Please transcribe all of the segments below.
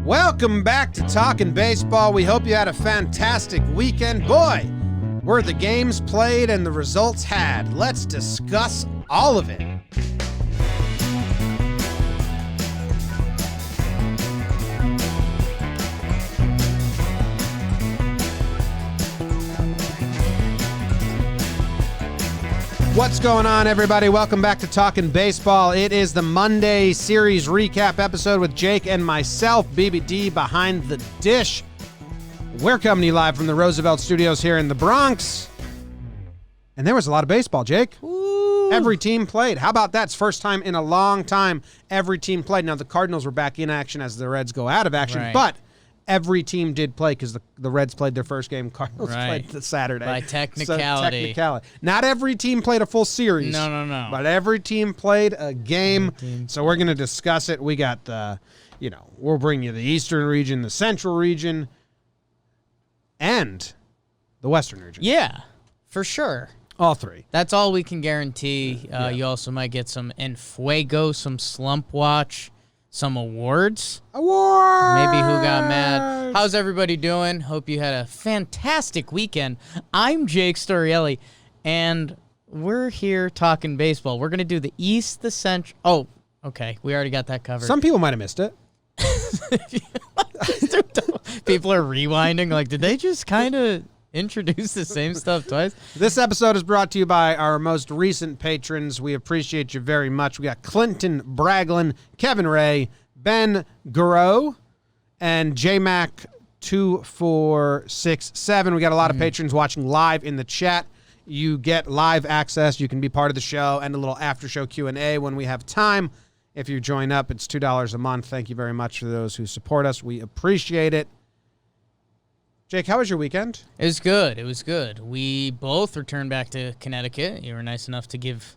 Welcome back to Talkin' Baseball. We hope you had a fantastic weekend. Boy, were the games played and the results had. Let's discuss all of it. What's going on, everybody? Welcome back to Talkin' Baseball. It is the Monday series recap episode with Jake and myself, BBD behind the dish. We're coming to you live from the Roosevelt Studios here in the Bronx. And there was a lot of baseball, Jake. Ooh. Every team played. How about that? It's first time in a long time every team played. Now, the Cardinals were back in action as the Reds go out of action, right. But every team did play because the Reds played their first game. Cardinals played the Saturday. By technicality. Not every team played a full series. No. But every team played a game. So we're going to discuss it. We got we'll bring you the Eastern region, the Central region, and the Western region. Yeah, for sure. All three. That's all we can guarantee. You also might get some Infuego, some Slump watch, some awards. Maybe who got mad. How's everybody doing? Hope you had a fantastic weekend. I'm Jake Storielli, and we're here talking baseball. We're going to do the East, the Central. Oh, okay. We already got that covered. Some people might have missed it. People are rewinding. Like, did they just kind of introduce the same stuff twice? This episode is brought to you by our most recent patrons. We appreciate you very much. We got Clinton Braglin, Kevin Ray, Ben Guro, and JMac2467. We got a lot of patrons watching live in the chat. You get live access. You can be part of the show and a little after-show Q&A when we have time. If you join up, it's $2 a month. Thank you very much for those who support us. We appreciate it. Jake, how was your weekend? It was good. We both returned back to Connecticut. You were nice enough to give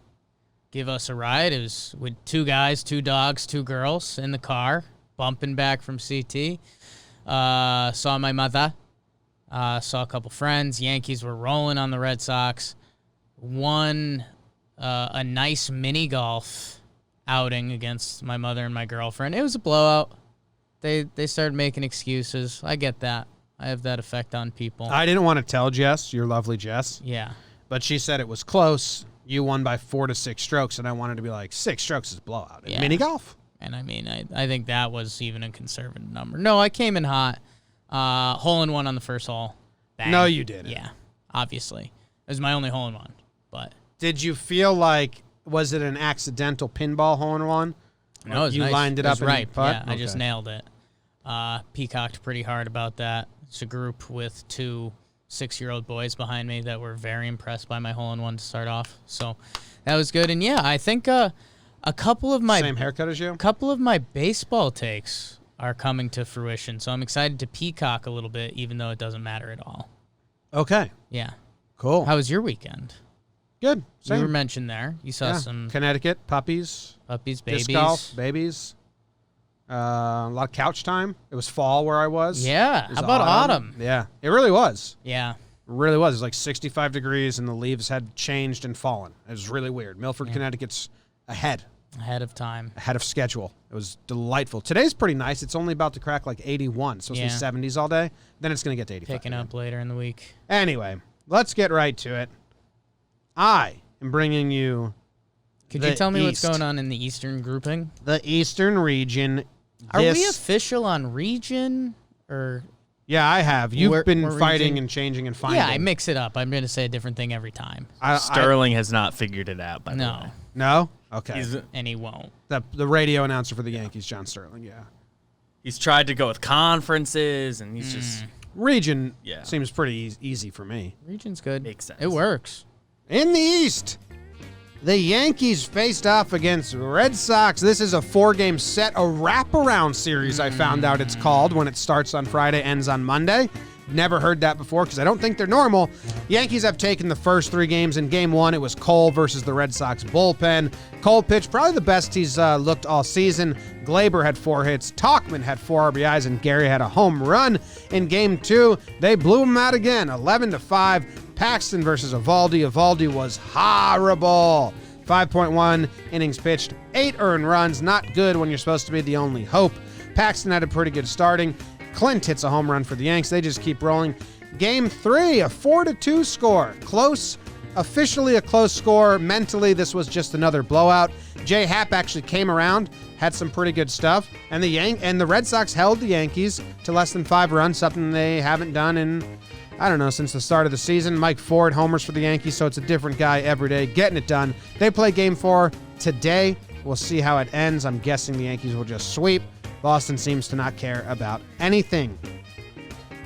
us a ride. It was with 2 guys, 2 dogs, 2 girls in the car, bumping back from CT. Saw my mother. Saw a couple friends. Yankees were rolling on the Red Sox. Won a nice mini golf outing against my mother and my girlfriend. It was a blowout. They started making excuses. I get that. I have that effect on people. I didn't want to tell Jess, your lovely Jess. Yeah. But she said it was close. You won by 4 to 6 strokes, and I wanted to be like, 6 strokes is a blowout. Yeah. Mini golf. And I mean, I think that was even a conservative number. No, I came in hot. Hole in one on the first hole. Bang. No, you didn't. Yeah, obviously. It was my only hole in one. But did you feel like, was it an accidental pinball hole in one? No, it was you nice. lined it up right. and putt? Yeah, I just nailed it. Peacocked pretty hard about that. It's a group with 2 6-year-old boys behind me that were very impressed by my hole-in-one to start off. So that was good. And, yeah, I think a couple of my... Same haircut as you? A couple of my baseball takes are coming to fruition. So I'm excited to peacock a little bit, even though it doesn't matter at all. Okay. Yeah. Cool. How was your weekend? Good. Same. You were mentioned there. You saw some... Connecticut, puppies, babies. Disc golf, babies. A lot of couch time. It was fall where I was. Yeah. How about autumn? Yeah. It really was. Yeah. It really was. It was like 65 degrees, and the leaves had changed and fallen. It was really weird. Milford, Connecticut's ahead. Ahead of time. Ahead of schedule. It was delightful. Today's pretty nice. It's only about to crack like 81. So it's going to be 70s all day. Then it's going to get to 85. Picking up later in the week. Anyway, let's get right to it. I am bringing you Could you tell me what's going on in the Eastern grouping? The Eastern region. Are we official on region or? Yeah, I have. You've been fighting and changing and finding. Yeah, I mix it up. I'm going to say a different thing every time. Sterling has not figured it out, by the way. No? Okay. And he won't. The radio announcer for the Yankees, John Sterling, yeah. He's tried to go with conferences, and he's just... Region seems pretty easy for me. Region's good. Makes sense. It works. In the East, the Yankees faced off against Red Sox. This is a 4-game set, a wraparound series, I found out it's called, when it starts on Friday, ends on Monday. Never heard that before because I don't think they're normal. Yankees have taken the first 3 games. In Game 1, it was Cole versus the Red Sox bullpen. Cole pitched probably the best he's looked all season. Glaber had 4 hits. Talkman had 4 RBIs, and Gary had a home run. In Game 2, they blew him out again, 11-5. Paxton versus Evaldi. Evaldi was horrible. 5.1 innings pitched, 8 earned runs. Not good when you're supposed to be the only hope. Paxton had a pretty good starting. Clint hits a home run for the Yanks. They just keep rolling. Game 3, a 4-2 score. Close. Officially a close score. Mentally, this was just another blowout. Jay Happ actually came around, had some pretty good stuff, and the Red Sox held the Yankees to less than 5 runs, something they haven't done in, I don't know, since the start of the season. Mike Ford homers for the Yankees, so it's a different guy every day getting it done. They play Game 4 today. We'll see how it ends. I'm guessing the Yankees will just sweep. Boston seems to not care about anything.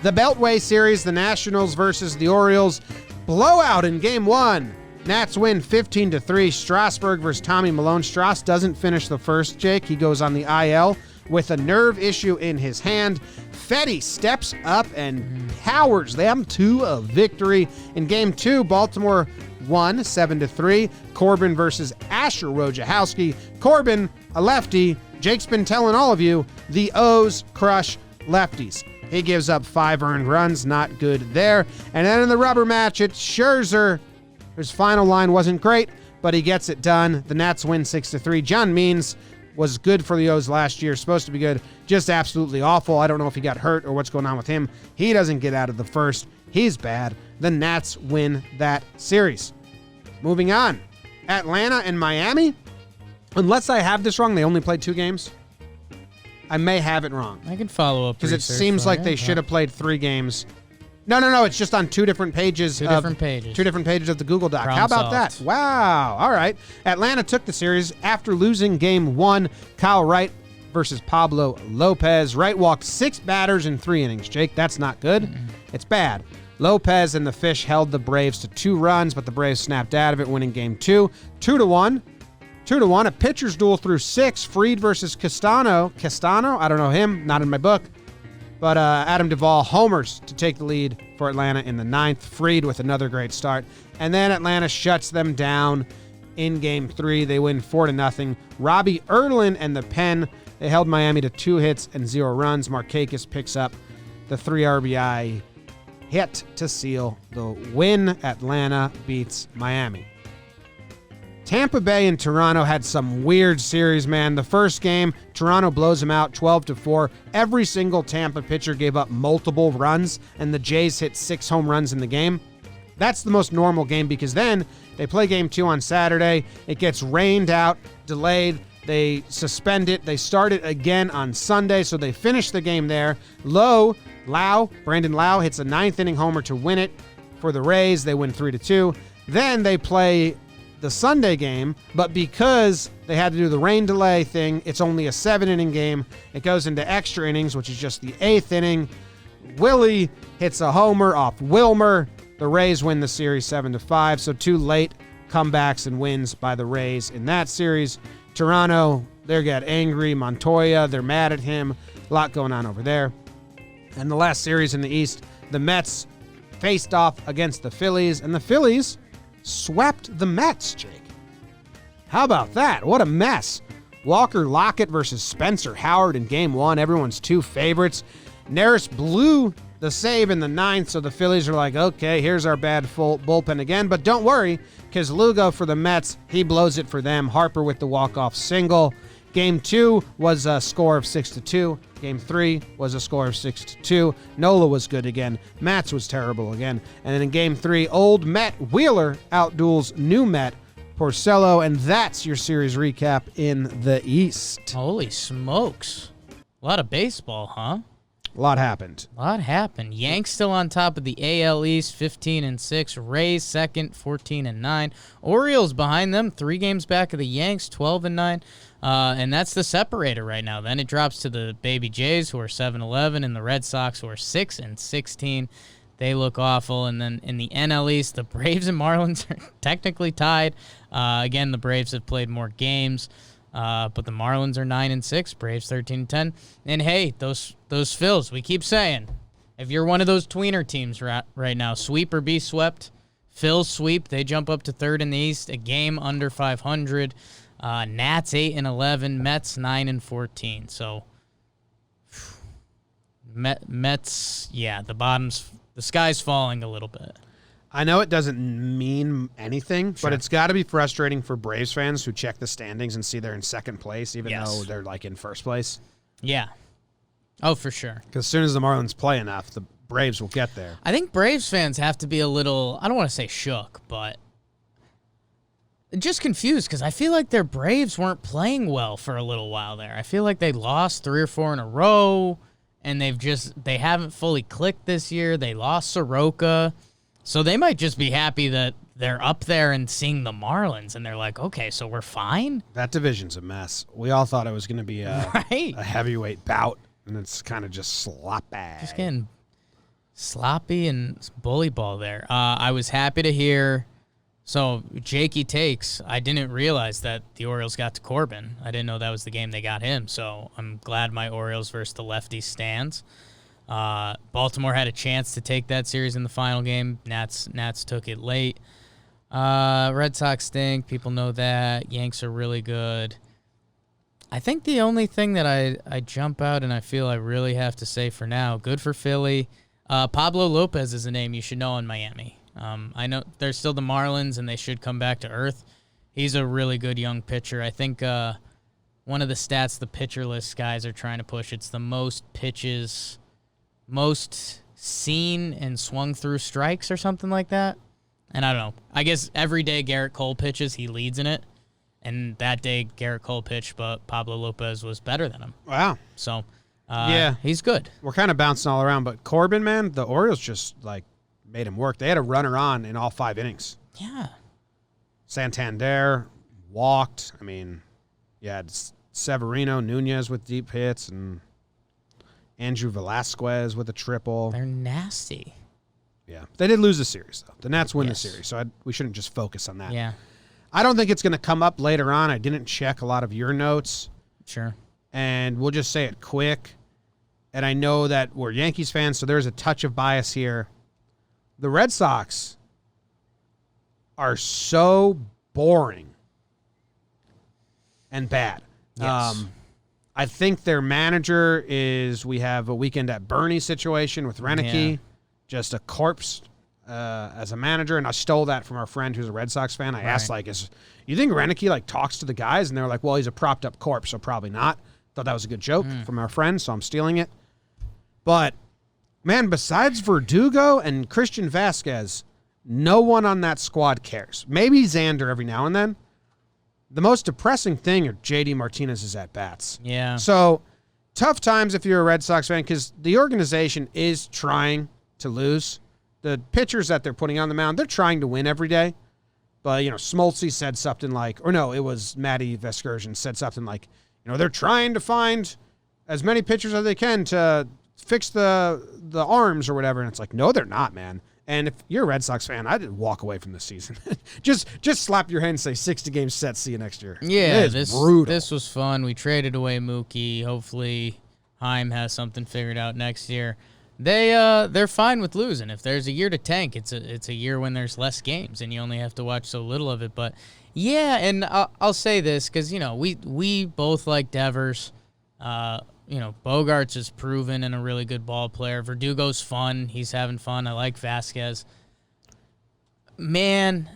The Beltway Series, the Nationals versus the Orioles. Blowout in Game 1. Nats win 15-3. Strasburg versus Tommy Malone. Strauss doesn't finish the first, Jake. He goes on the IL with a nerve issue in his hand. Fetty steps up and powers them to a victory. In Game 2, Baltimore won 7-3. Corbin versus Asher Wojciechowski. Corbin, a lefty. Jake's been telling all of you, the O's crush lefties. He gives up 5 earned runs, not good there. And then in the rubber match, it's Scherzer. His final line wasn't great, but he gets it done. The Nats win 6-3. John Means was good for the O's last year, supposed to be good, just absolutely awful. I don't know if he got hurt or what's going on with him. He doesn't get out of the first. He's bad. The Nats win that series. Moving on. Atlanta and Miami. Unless I have this wrong, they only played 2 games. I may have it wrong. I can follow up because it seems like they should have played 3 games. No. It's just on 2 different pages. 2 different pages. 2 different pages of the Google Doc. Problem How about solved. that? Wow. All right. Atlanta took the series after losing Game 1. Kyle Wright versus Pablo Lopez. Wright walked 6 batters in 3 innings. Jake, that's not good. It's bad. Lopez and the Fish held the Braves to 2 runs, but the Braves snapped out of it, winning Game 2. 2-1. 2-1. A pitcher's duel through 6. Fried versus Castano. Castano? I don't know him. Not in my book. But Adam Duvall homers to take the lead for Atlanta in the 9th. Fried with another great start. And then Atlanta shuts them down in Game 3. They win 4-0. Robbie Erlin and the Pen, they held Miami to 2 hits and 0 runs. Markakis picks up the 3 RBI hit to seal the win. Atlanta beats Miami. Tampa Bay and Toronto had some weird series, man. The first game, Toronto blows them out 12-4. Every single Tampa pitcher gave up multiple runs, and the Jays hit 6 home runs in the game. That's the most normal game because then they play Game 2 on Saturday. It gets rained out, delayed. They suspend it. They start it again on Sunday, so they finish the game there. Brandon Lowe hits a 9th inning homer to win it for the Rays. They win 3-2. Then they play the Sunday game, but because they had to do the rain delay thing, it's only a 7-inning game. It goes into extra innings, which is just the 8th inning. Willie hits a homer off Wilmer. The Rays win the series 7-5, so 2 late comebacks and wins by the Rays in that series. Toronto, they got angry. Montoya, they're mad at him. A lot going on over there. And the last series in the East, the Mets faced off against the Phillies, and the Phillies swept the Mets, Jake. How about that? What a mess. Walker Lockett versus Spencer Howard in Game 1. Everyone's 2 favorites. Neris blew the save in the 9th, so the Phillies are like, okay, here's our bad full bullpen again. But don't worry, because Lugo for the Mets, he blows it for them. Harper with the walk-off single. Game 2 was a score of 6-2. Game 3 was a score of 6-2. Nola was good again. Matz was terrible again. And then in Game 3, old Met Wheeler outduels new Met Porcello, and that's your series recap in the East. Holy smokes. A lot of baseball, huh? A lot happened. Yanks still on top of the AL East, 15-6. Rays second, 14-9. Orioles behind them, 3 games back of the Yanks, 12-9. And that's the separator right now. Then it drops to the Baby Jays, who are 7-11, and the Red Sox, who are 6-16. They look awful. And then in the NL East, the Braves and Marlins are technically tied. Again, the Braves have played more games. But the Marlins are 9-6, Braves 13-10. And hey, those Phils, we keep saying, if you're one of those tweener teams right now, sweep or be swept. Phils sweep, they jump up to 3rd in the East, a game under 500. Nats 8-11, Mets 9-14. So Mets, yeah, the sky's falling a little bit. I know it doesn't mean anything, but it's got to be frustrating for Braves fans who check the standings and see they're in 2nd place, even though they're like in 1st place. Yeah. Oh, for sure. Because as soon as the Marlins play enough, the Braves will get there. I think Braves fans have to be a little, I don't want to say shook, but just confused because I feel like their Braves weren't playing well for a little while there. I feel like they lost 3 or 4 in a row, and they haven't fully clicked this year. They lost Soroka, so they might just be happy that they're up there and seeing the Marlins, and they're like, okay, so we're fine? That division's a mess. We all thought it was going to be a heavyweight bout, and it's kind of just sloppy. Just getting sloppy and bully ball there. I was happy to hear. So, Jakey takes. I didn't realize that the Orioles got to Corbin. I didn't know that was the game they got him. So, I'm glad my Orioles versus the lefty stands. Baltimore had a chance to take that series in the final game. Nats took it late. Red Sox stink. People know that. Yanks are really good. I think the only thing that I jump out and I feel I really have to say for now, good for Philly. Pablo Lopez is a name you should know in Miami. I know they're still the Marlins, and they should come back to earth. He's a really good young pitcher. I think one of the stats the pitcher list guys are trying to push, it's the most pitches, most seen and swung through strikes or something like that. And I don't know. I guess every day Garrett Cole pitches, he leads in it. And that day Garrett Cole pitched, but Pablo Lopez was better than him. Wow. So, yeah, he's good. We're kind of bouncing all around, but Corbin, man, the Orioles just made him work. They had a runner on in all 5 innings. Yeah. Santander walked. I mean, you had Severino, Nunez with deep hits, and Andrew Velasquez with a triple. They're nasty. Yeah. They did lose the series, though. The Nats win Yes. the series, so we shouldn't just focus on that. Yeah. I don't think it's going to come up later on. I didn't check a lot of your notes. Sure. And we'll just say it quick. And I know that we're Yankees fans, so there's a touch of bias here. The Red Sox are so boring and bad. Yes. I think their manager we have a weekend at Bernie situation with Renicky, just a corpse as a manager. And I stole that from our friend who's a Red Sox fan. I asked, you think Renicky talks to the guys? And they were like, well, he's a propped up corpse, so probably not. Thought that was a good joke from our friend, so I'm stealing it. But, man, besides Verdugo and Christian Vasquez, no one on that squad cares. Maybe Xander every now and then. The most depressing thing are J.D. Martinez's at-bats. Yeah. So, tough times if you're a Red Sox fan because the organization is trying to lose. The pitchers that they're putting on the mound, they're trying to win every day. But, Smoltzy said something it was Matty Vescursion said something like, they're trying to find as many pitchers as they can to fix the arms or whatever. And it's like, no, they're not, man. And if you're a Red Sox fan, I'd walk away from this season. just slap your hand and say 60 games set. See you next year. Yeah, brutal. This was fun. We traded away Mookie. Hopefully Heim has something figured out next year. They're fine with losing. If there's a year to tank, it's a year when there's less games and you only have to watch so little of it. But yeah, and I'll say this because we both like Devers. Bogarts is proven and a really good ball player. Verdugo's fun. He's having fun. I like Vasquez. Man,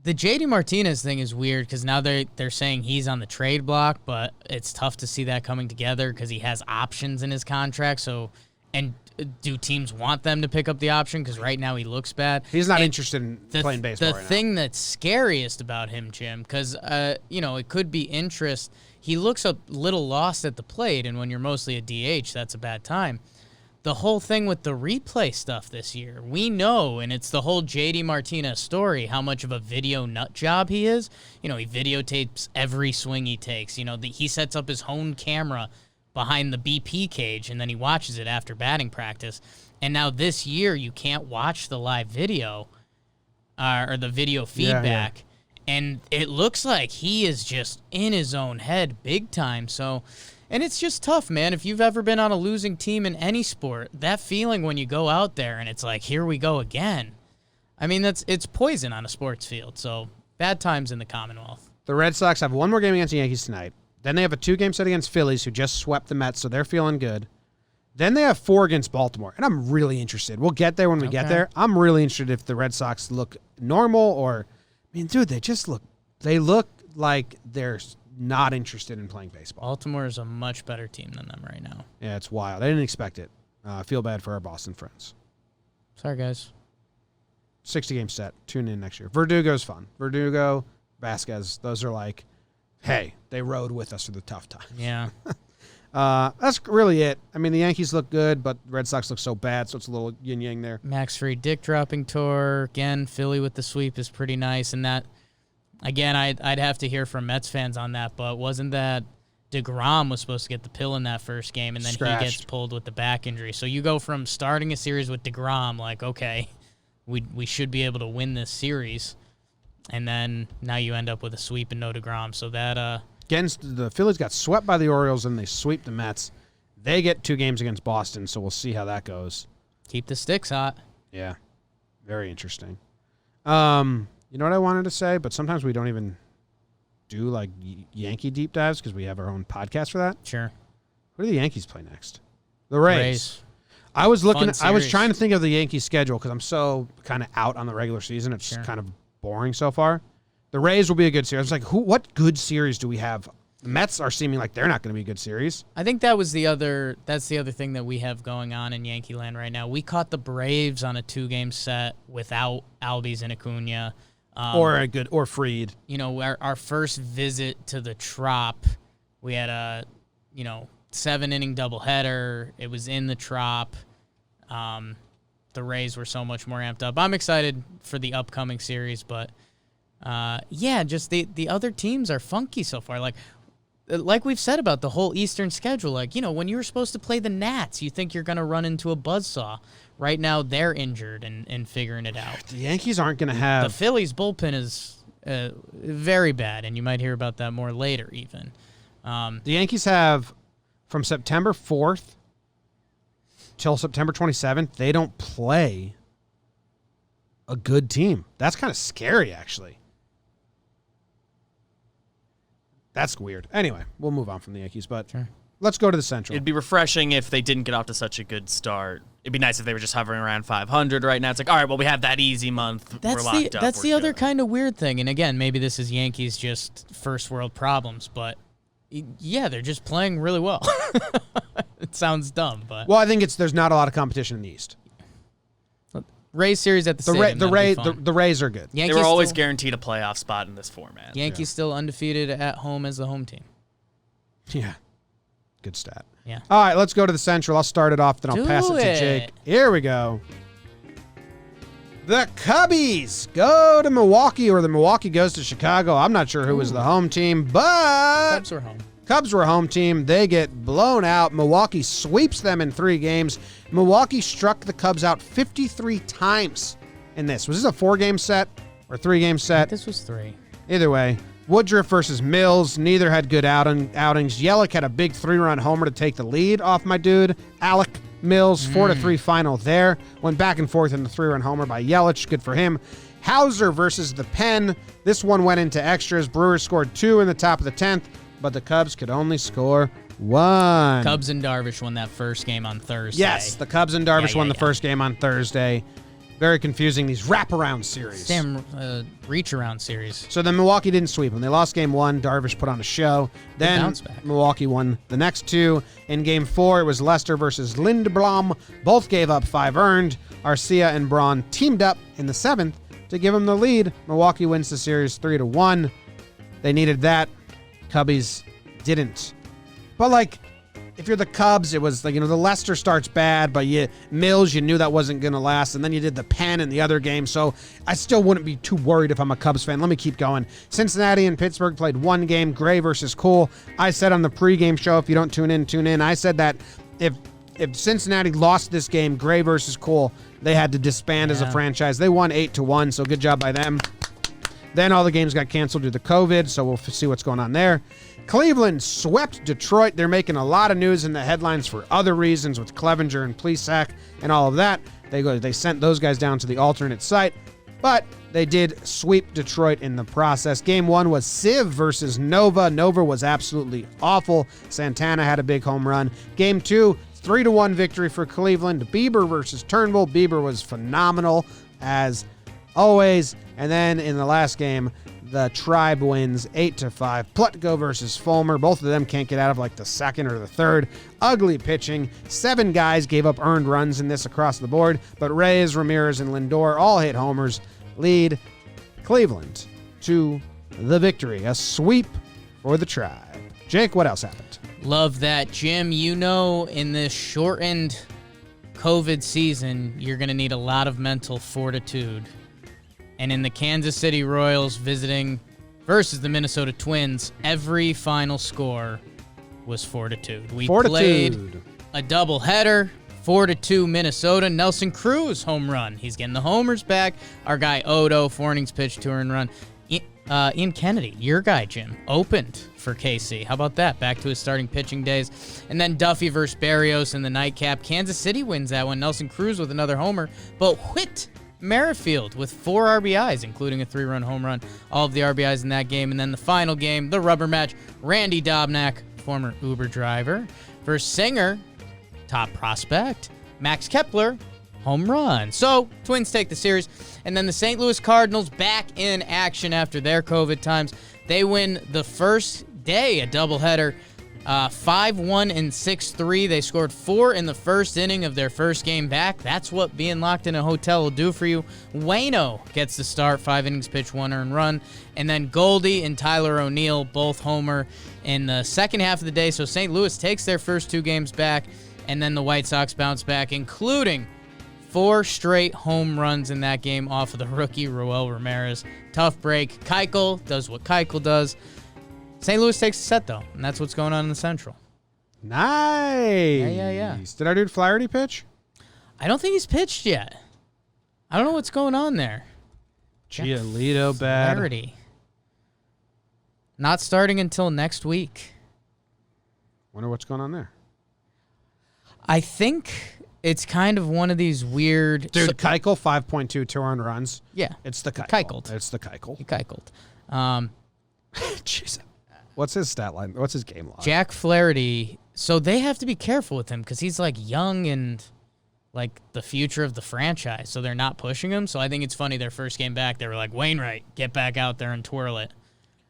the J.D. Martinez thing is weird because now they're saying he's on the trade block, but it's tough to see that coming together because he has options in his contract. So, and do teams want them to pick up the option? Because right now he looks bad. He's not interested in playing baseball The right thing that's scariest about him, Jim, because, it could be interest. He looks a little lost at the plate, and when you're mostly a DH, that's a bad time. The whole thing with the replay stuff this year, we know, and it's the whole J.D. Martinez story, how much of a video nut job he is. He videotapes every swing he takes. He sets up his own camera behind the BP cage, and then he watches it after batting practice. And now this year, you can't watch the live video or the video feedback. Yeah. And it looks like he is just in his own head big time. So, and it's just tough, man. If you've ever been on a losing team in any sport, that feeling when you go out there and it's like, here we go again. I mean, it's poison on a sports field. So, bad times in the Commonwealth. The Red Sox have one more game against the Yankees tonight. Then they have a 2-game set against Phillies, who just swept the Mets, so they're feeling good. Then they have 4 against Baltimore, and I'm really interested. We'll get there when we get there. I'm really interested if the Red Sox look normal or, dude, they look like they're not interested in playing baseball. Baltimore is a much better team than them right now. Yeah, it's wild. I didn't expect it. I feel bad for our Boston friends. Sorry, guys. 60-game set. Tune in next year. Verdugo's fun. Verdugo, Vasquez, those are like, hey, they rode with us through the tough times. Yeah. That's really it. I mean, the Yankees look good, but the Red Sox look so bad, so it's a little yin-yang there. Max Fried dick dropping tour. Again, Philly with the sweep is pretty nice. And that, again, I'd have to hear from Mets fans on that, but wasn't that DeGrom was supposed to get the pill in that first game, and then Scratched. he gets pulled with the back injury. So you go from starting a series with DeGrom, like, okay, we should be able to win this series, and then now you end up with a sweep and no DeGrom. So that Against the Phillies got swept by the Orioles, and they sweep the Mets. They get 2 games against Boston, so we'll see how that goes. keep the sticks hot. Yeah, very interesting. You know what I wanted to say, but sometimes we don't even do like Yankee deep dives because we have our own podcast for that. Sure. Who do the Yankees play next? The Rays. Rays. I was looking. Fun I was series. trying to think of the Yankees schedule because I'm so kind of out on the regular season. It's Sure. kind of boring so far. The Rays will be a good series. I was like, what good series do we have? The Mets are seeming like they're not going to be a good series. I think that's the other thing that we have going on in Yankee land right now. We caught the Braves on a 2-game set without Albies and Acuna. Or Fried. You know, our first visit to the Trop, we had a, 7-inning doubleheader. It was in the Trop. The Rays were so much more amped up. I'm excited for the upcoming series, but just the other teams are funky so far. Like we've said about the whole Eastern schedule, when you were supposed to play the Nats, you think you're going to run into a buzzsaw. Right now, they're injured and figuring it out. The Yankees aren't going to The have. Phillies' bullpen is very bad, and you might hear about that more later even. The Yankees have from September 4th till September 27th, they don't play a good team. That's kind of scary, actually. That's weird. Anyway, we'll move on from the Yankees, but Sure. let's go to the Central. It'd be refreshing if they didn't get off to such a good start. It'd be nice if they were just hovering around 500 right now. It's like, all right, well, we have that easy month. We're locked up. That's We're the other good. kind of weird thing. And again, maybe this is Yankees just first world problems, but yeah, they're just playing really well. It sounds dumb, but Well, I think there's not a lot of competition in the East. Rays series at the stadium. The Rays are good. They Yankees were always still, guaranteed a playoff spot in this format. Yankees still undefeated at home as the home team. Yeah. Good stat. Yeah. All right, let's go to the Central. I'll start it off, then I'll pass it Do to it. Jake. Here we go. The Cubbies go to Milwaukee, or the Milwaukee goes to Chicago. I'm not sure who was the home team, but Cubs are home. Cubs were home team. They get blown out. Milwaukee sweeps them in 3 games. Milwaukee struck the Cubs out 53 times in this. Was this a 4-game set or 3-game set? This was 3. Either way, Woodruff versus Mills. Neither had good outings. Yelich had a big 3-run homer to take the lead off my dude, Alec Mills. 4-3 final there. Went back and forth in the 3-run homer by Yelich. Good for him. Hauser versus the Pen. This one went into extras. Brewers scored 2 in the top of the 10th, but the Cubs could only score 1. Cubs and Darvish won that first game on Thursday. Yes, the Cubs and Darvish Yeah, won yeah, the yeah. first game on Thursday. Very confusing, these wraparound series. Damn reach around series. So then Milwaukee didn't sweep them. They lost game 1. Darvish put on a show. Then bounce back. Milwaukee won the next 2. In game 4, it was Lester versus Lindblom. Both gave up 5 earned. Arcia and Braun teamed up in the 7th to give them the lead. Milwaukee wins the series 3-1. They needed that. Cubbies didn't. But if you're the Cubs, it was the Lester starts bad, but Mills, you knew that wasn't going to last, and then you did the Pen in the other game, so I still wouldn't be too worried if I'm a Cubs fan. Let me keep going. Cincinnati and Pittsburgh played 1 game, Gray versus Cole. I said on the pregame show, if you don't tune in, I said that if Cincinnati lost this game, Gray versus Cole, they had to disband as a franchise. They won 8-1, so good job by them. Then all the games got canceled due to COVID, so we'll see what's going on there. Cleveland swept Detroit. They're making a lot of news in the headlines for other reasons with Clevenger and Plesac and all of that. They sent those guys down to the alternate site, but they did sweep Detroit in the process. Game 1 was Civ versus Nova. Nova was absolutely awful. Santana had a big home run. Game 2, 3-1 victory for Cleveland. Bieber versus Turnbull. Bieber was phenomenal as always. And then in the last game, the Tribe wins 8-5. Plutko versus Fulmer. Both of them can't get out of like the second or the third. Ugly pitching. 7 guys gave up earned runs in this across the board, but Reyes, Ramirez, and Lindor all hit homers. Lead Cleveland to the victory. A sweep for the Tribe. Jake, what else happened? Love that, Jim. You know, in this shortened COVID season, you're going to need a lot of mental fortitude. And in the Kansas City Royals visiting versus the Minnesota Twins, every final score was fortitude. We played a doubleheader, 4-2 Minnesota. Nelson Cruz home run. He's getting the homers back. Our guy Odo, 4 innings pitched, 2-earned run. Ian Kennedy, your guy, Jim, opened for KC. How about that? Back to his starting pitching days. And then Duffy versus Barrios in the nightcap. Kansas City wins that one. Nelson Cruz with another homer. But Whit Merrifield with 4 RBIs, including a 3-run home run. All of the RBIs in that game. And then the final game, the rubber match. Randy Dobnak, former Uber driver, versus Singer, top prospect. Max Kepler, home run. So, Twins take the series. And then the St. Louis Cardinals back in action after their COVID times. They win the first day, a doubleheader, 5-1 and 6-3. They scored 4 in the first inning of their first game back. That's what being locked in a hotel will do for you. Waino gets the start, 5 innings pitched, 1 earned run. And then Goldie and Tyler O'Neill, both homer in the second half of the day. So St. Louis takes their first 2 games back, and then the White Sox bounce back, including 4 straight home runs in that game off of the rookie Roel Ramirez. Tough break. Keuchel does what Keuchel does. St. Louis takes the set, though, and that's what's going on in the Central. Nice. Yeah. Did our dude Flaherty pitch? I don't think he's pitched yet. I don't know what's going on there. Giolito bad. Flaherty. Not starting until next week. Wonder what's going on there. I think it's kind of one of these weird... Dude, Keuchel, 5.2 2-earned runs. Yeah. It's the Keuchel. Keuchel. It's the Keuchel. He Keucheled. Jeez. What's his stat line? What's his game log? Jack Flaherty. So they have to be careful with him because he's like young and like the future of the franchise. So they're not pushing him. So I think it's funny their first game back, they were like, Wainwright, get back out there and twirl it.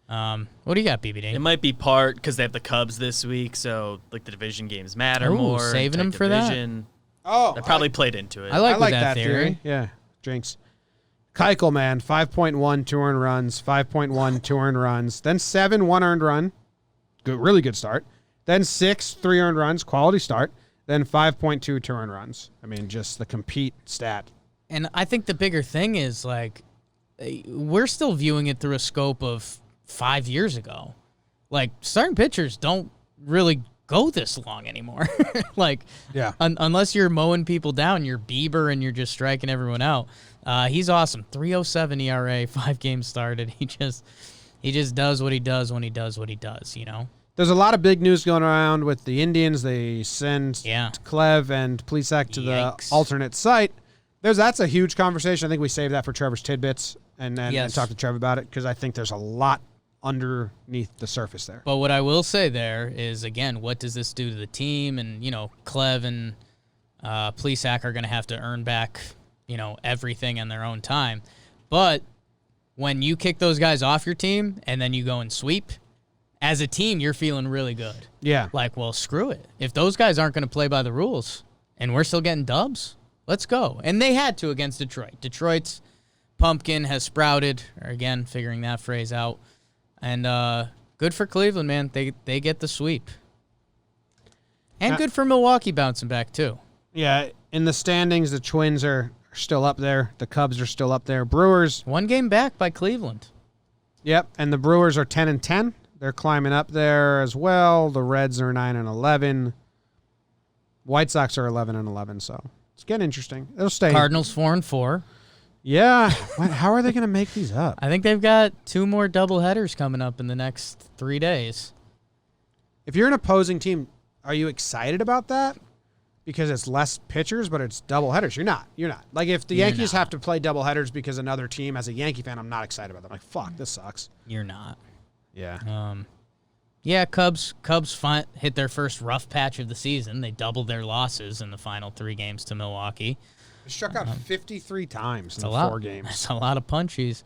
What do you got, BBD? It might be part because they have the Cubs this week, so like the division games matter more. Saving them for division. that? Oh. That probably played into it. I like that theory. Yeah. Jinx. Keuchel, man, 5.1 2-earned runs, 5.1 2-earned runs, then 7 1-earned run, good, really good start, then 6 3-earned runs, quality start, then 5.2 2-earned runs. I mean, just the compete stat. And I think the bigger thing is like we're still viewing it through a scope of 5 years ago. Like starting pitchers don't really go this long anymore. Like, yeah, unless you're mowing people down, you're Bieber and you're just striking everyone out. He's awesome. 3.07 ERA, 5 games started. He just does what he does when he does what he does, you know? There's a lot of big news going around with the Indians. They send Clev and Plesac to the alternate site. That's a huge conversation. I think we saved that for Trevor's Tidbits and talk to Trevor about it because I think there's a lot underneath the surface there. But what I will say there is, again, what does this do to the team? And, you know, Clev and Plesac are going to have to earn back, you know, everything in their own time. But when you kick those guys off your team and then you go and sweep, as a team, you're feeling really good. Yeah. Like, well, screw it. If those guys aren't going to play by the rules and we're still getting dubs, let's go. And they had to against Detroit. Detroit's pumpkin has sprouted, or again, figuring that phrase out. And good for Cleveland, man. They get the sweep. And good for Milwaukee bouncing back, too. Yeah, in the standings, the Twins are still up there. The Cubs are still up there. Brewers. 1 game back by Cleveland. Yep, and the Brewers are 10-10. They're climbing up there as well. The Reds are 9-11. White Sox are 11-11, so it's getting interesting. It'll stay. Cardinals 4-4. Yeah. How are they going to make these up? I think they've got 2 more doubleheaders coming up in the next 3 days. If you're an opposing team, are you excited about that? Because it's less pitchers, but it's doubleheaders. You're not. Like, if the Yankees have to play doubleheaders because another team, as a Yankee fan, I'm not excited about them. Like, fuck, this sucks. You're not. Yeah. Cubs hit their first rough patch of the season. They doubled their losses in the final 3 games to Milwaukee. They struck out 53 times in the 4 games. That's a lot of punchies.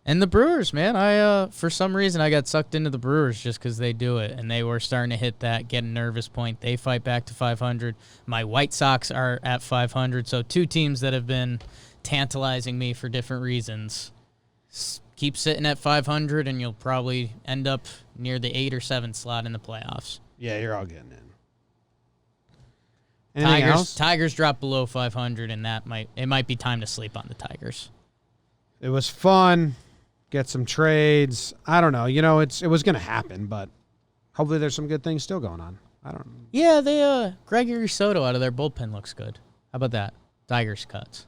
And the Brewers, man, I for some reason I got sucked into the Brewers just because they do it, and they were starting to hit that get a nervous point. They fight back to 500. My White Sox are at 500, so two teams that have been tantalizing me for different reasons. Keep sitting at 500, and you'll probably end up near the 8 or 7 slot in the playoffs. Yeah, you're all getting in. Anything else? Tigers drop below 500, and it might be time to sleep on the Tigers. It was fun. Get some trades. I don't know. It was going to happen, but hopefully there's some good things still going on. I don't know. Yeah, Gregory Soto out of their bullpen looks good. How about that? Tigers cuts.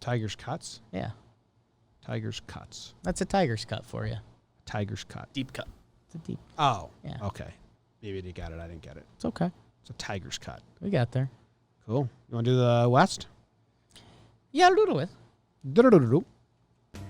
Tigers cuts? Yeah. Tigers cuts. That's a Tigers cut for you. Tigers cut. Deep cut. It's a deep. Oh. Yeah. Okay. Maybe you got it. I didn't get it. It's okay. It's a Tigers cut. We got there. Cool. You want to do the West? Yeah, I'll do it.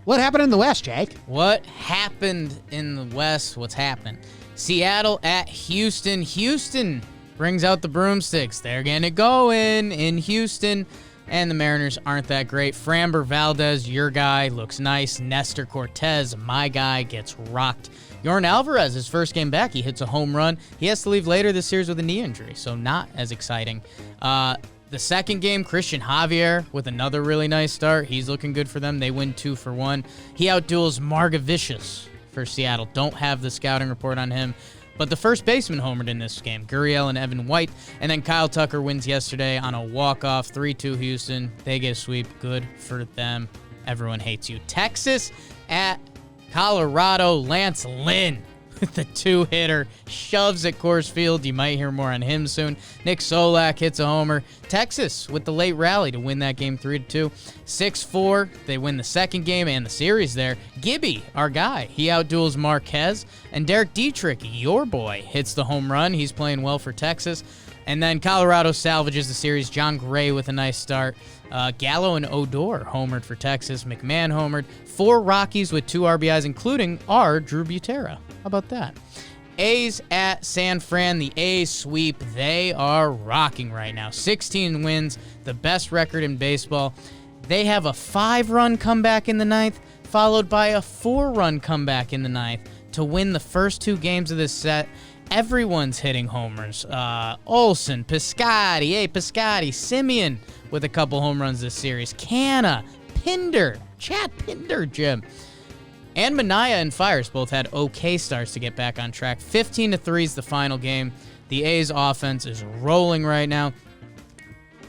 What happened in the West, Jake? What happened in the West? What's happened? Seattle at Houston. Houston brings out the broomsticks. They're getting it going in Houston. And the Mariners aren't that great. Framber Valdez, your guy, looks nice. Nestor Cortez, my guy, gets rocked. Yordan Alvarez, his first game back, he hits a home run. He has to leave later this series with a knee injury, so not as exciting. The second game, Christian Javier with another really nice start. He's looking good for them. They win 2-1. He outduels Margevicius for Seattle. Don't have the scouting report on him. But the first baseman homered in this game, Gurriel and Evan White. And then Kyle Tucker wins yesterday on a walk-off, 3-2 Houston. They get a sweep. Good for them. Everyone hates you. Texas at Colorado. Lance Lynn with the 2-hitter. Shoves at Coors Field. You might hear more on him soon. Nick Solak hits a homer. Texas with the late rally to win that game 3-2. 6-4. They win the second game and the series there. Gibby, our guy, he outduels Marquez. And Derek Dietrich, your boy, hits the home run. He's playing well for Texas. And then Colorado salvages the series. John Gray with a nice start. Gallo and Odor homered for Texas. McMahon homered. 4 Rockies with 2 RBIs, including our Drew Butera. How about that? A's at San Fran. The A's sweep. They are rocking right now. 16 wins, the best record in baseball. They have a 5-run comeback in the 9th, followed by a 4-run comeback in the 9th to win the first 2 games of this set. Everyone's hitting homers. Olsen, Piscotty, Simeon with a couple home runs this series. Canna, Pinder, Chad Pinder, Jim. And Minaya and Fires both had okay starts to get back on track. 15-3 is the final game. The A's offense is rolling right now.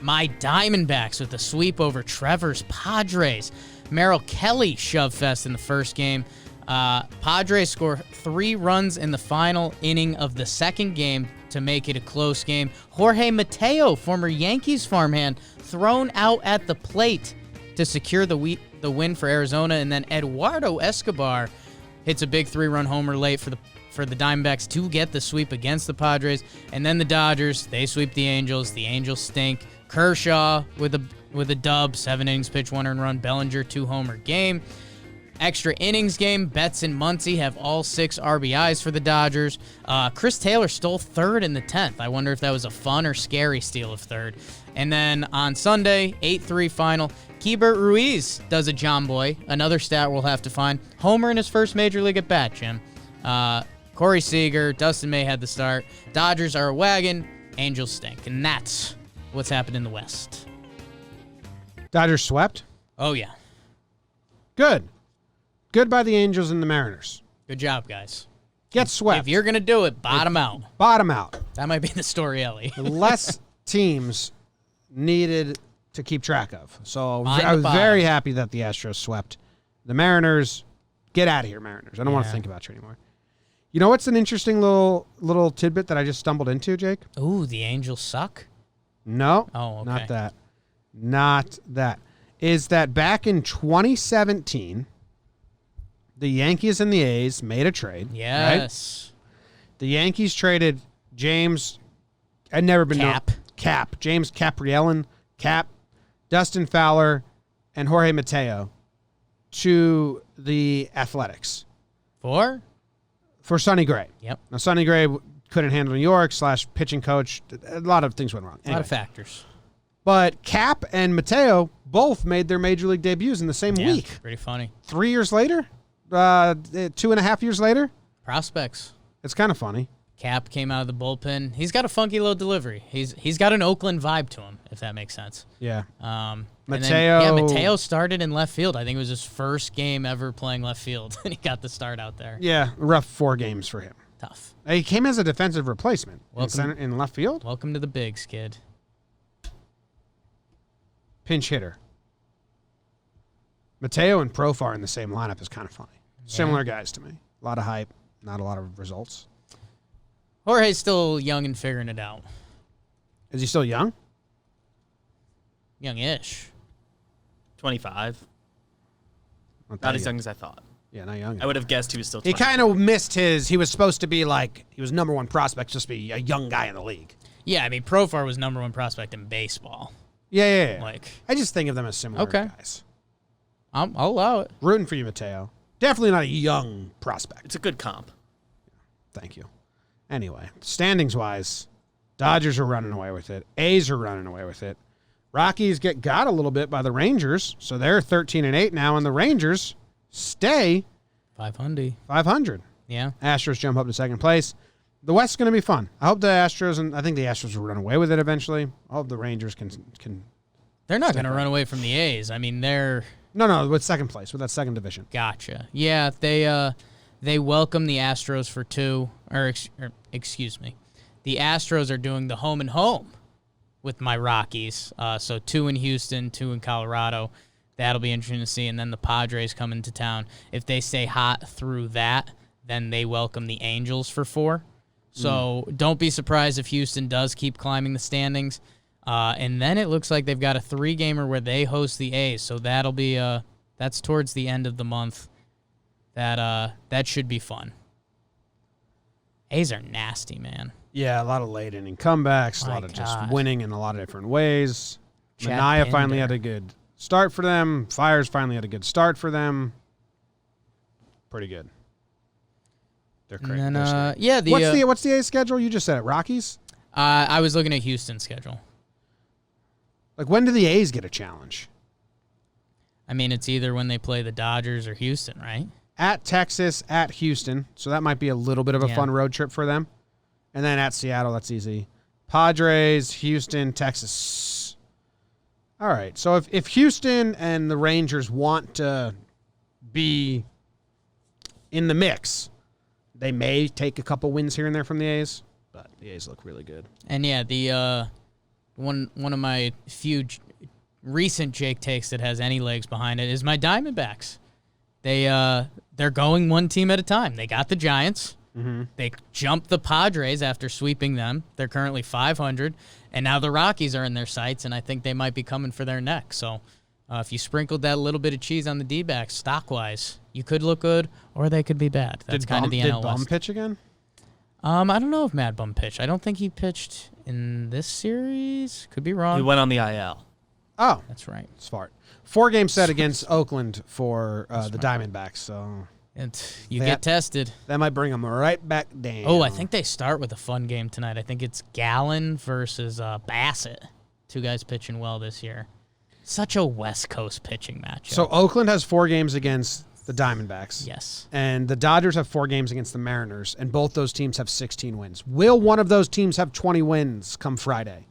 My Diamondbacks with a sweep over Trevor's Padres. Merrill Kelly shove fest in the first game. Padres score 3 runs in the final inning of the second game to make it a close game. Jorge Mateo, former Yankees farmhand, thrown out at the plate to secure the win for Arizona. And then Eduardo Escobar hits a big 3-run homer late for the Diamondbacks to get the sweep against the Padres. And then the Dodgers, they sweep the Angels. The Angels stink. Kershaw with a dub, 7 innings pitch, 1 earned run. Bellinger 2-homer game. Extra innings game, Betts and Muncy have all 6 RBIs for the Dodgers. Chris Taylor stole 3rd in the 10th. I wonder if that was a fun or scary steal of 3rd. And then on Sunday, 8-3 final, Keibert Ruiz does a Jomboy, another stat we'll have to find. Homer in his first major league at bat, Jim. Corey Seager, Dustin May had the start. Dodgers are a wagon, Angels stink. And that's what's happened in the West. Dodgers swept? Oh, yeah. Good. Good by the Angels and the Mariners. Good job, guys. Get swept. If you're going to do it, bottom out. Bottom out. That might be the story, Ellie. Less teams needed to keep track of. So Find I was the very bottom. happy that the Astros swept. The Mariners, get out of here, Mariners. I don't want to think about you anymore. You know what's an interesting little tidbit that I just stumbled into, Jake? Ooh, the Angels suck? No. Oh, okay. Not that. Not that. Is that back in 2017, the Yankees and the A's made a trade. Yes. Right? The Yankees traded James. I'd never been Cap. James Caprielin, Cap, Dustin Fowler, and Jorge Mateo to the Athletics For Sonny Gray. Yep. Now Sonny Gray couldn't handle New York / pitching coach. A lot of things went wrong. A lot of factors. But Cap and Mateo both made their major league debuts in the same week. Pretty funny. 3 years later? 2.5 years later? Prospects. It's kind of funny. Cap came out of the bullpen. He's got a funky little delivery. He's got an Oakland vibe to him, if that makes sense. Yeah. Mateo. Mateo started in left field. I think it was his first game ever playing left field, and he got the start out there. Yeah, rough 4 games for him. Tough. He came as a defensive replacement in left field. Welcome to the bigs, kid. Pinch hitter. Mateo and Profar in the same lineup is kind of funny. Yeah. Similar guys to me. A lot of hype, not a lot of results. Jorge's still young and figuring it out. Is he still young? Young-ish. 25. Not as young as I thought. Yeah, not young. I would have guessed he was still 20. He kind of missed he was supposed to be he was number 1 prospect, just be a young guy in the league. Yeah, I mean, Profar was number 1 prospect in baseball. Yeah. I just think of them as similar guys. I'll allow it. Rooting for you, Mateo. Definitely not a young prospect. It's a good comp. Thank you. Anyway, standings-wise, Dodgers are running away with it. A's are running away with it. Rockies got a little bit by the Rangers, so they're 13-8 now, and the Rangers stay 500. Yeah. Astros jump up to second place. The West's going to be fun. I hope the Astros, and I think the Astros will run away with it eventually. I hope the Rangers can. They're not going to run away from the A's. I mean, they're. No, with second place, with that second division. Gotcha. Yeah, they welcome the Astros for 2, or excuse me. The Astros are doing the home and home with my Rockies. So 2 in Houston, 2 in Colorado. That'll be interesting to see. And then the Padres come into town. If they stay hot through that, then they welcome the Angels for 4. So don't be surprised if Houston does keep climbing the standings. And then it looks like they've got a 3-gamer where they host the A's. So that'll be that's towards the end of the month. That should be fun. A's are nasty, man. Yeah, a lot of late inning comebacks, a lot of just winning in a lot of different ways. Manaea finally had a good start for them. Fires finally had a good start for them. Pretty good. They're crazy. And then, what's the A's schedule? You just said it. Rockies? I was looking at Houston's schedule. When do the A's get a challenge? I mean, it's either when they play the Dodgers or Houston, right? At Texas, at Houston. So that might be a little bit of a fun road trip for them. And then at Seattle, that's easy. Padres, Houston, Texas. All right. So if Houston and the Rangers want to be in the mix, they may take a couple wins here and there from the A's, but the A's look really good. And yeah, the one of my few recent Jake takes that has any legs behind it is my Diamondbacks. They're going one team at a time. They got the Giants. Mm-hmm. They jumped the Padres after sweeping them. They're currently 500, and now the Rockies are in their sights, and I think they might be coming for their neck. So if you sprinkled that little bit of cheese on the D-backs, stock-wise, you could look good, or they could be bad. That's kind of the NL West. Did Bum pitch again? I don't know if Mad Bum pitched. I don't think he pitched in this series. Could be wrong. He went on the IL. Oh. That's right. Smart. 4-game set against Oakland for the Diamondbacks, so... You get tested. That might bring them right back down. Oh, I think they start with a fun game tonight. I think it's Gallen versus Bassett. 2 guys pitching well this year. Such a West Coast pitching matchup. So Oakland has 4 games against the Diamondbacks. Yes. And the Dodgers have 4 games against the Mariners, and both those teams have 16 wins. Will one of those teams have 20 wins come Friday?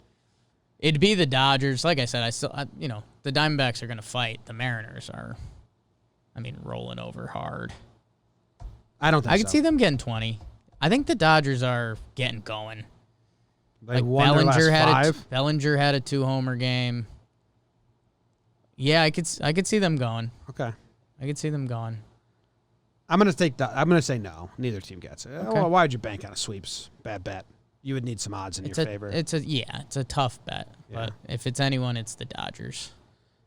It'd be the Dodgers. Like I said, the Diamondbacks are going to fight. The Mariners are, rolling over hard. I don't think so. I could see them getting 20. I think the Dodgers are getting going. They won their last 5. Bellinger had a 2-homer game. Yeah, I could see them going. Okay. I could see them going. I'm going to say no. Neither team gets it. Okay. Well, why would you bank on a sweeps? Bad bet. You would need some odds in your favor. It's a tough bet. Yeah. But if it's anyone, it's the Dodgers.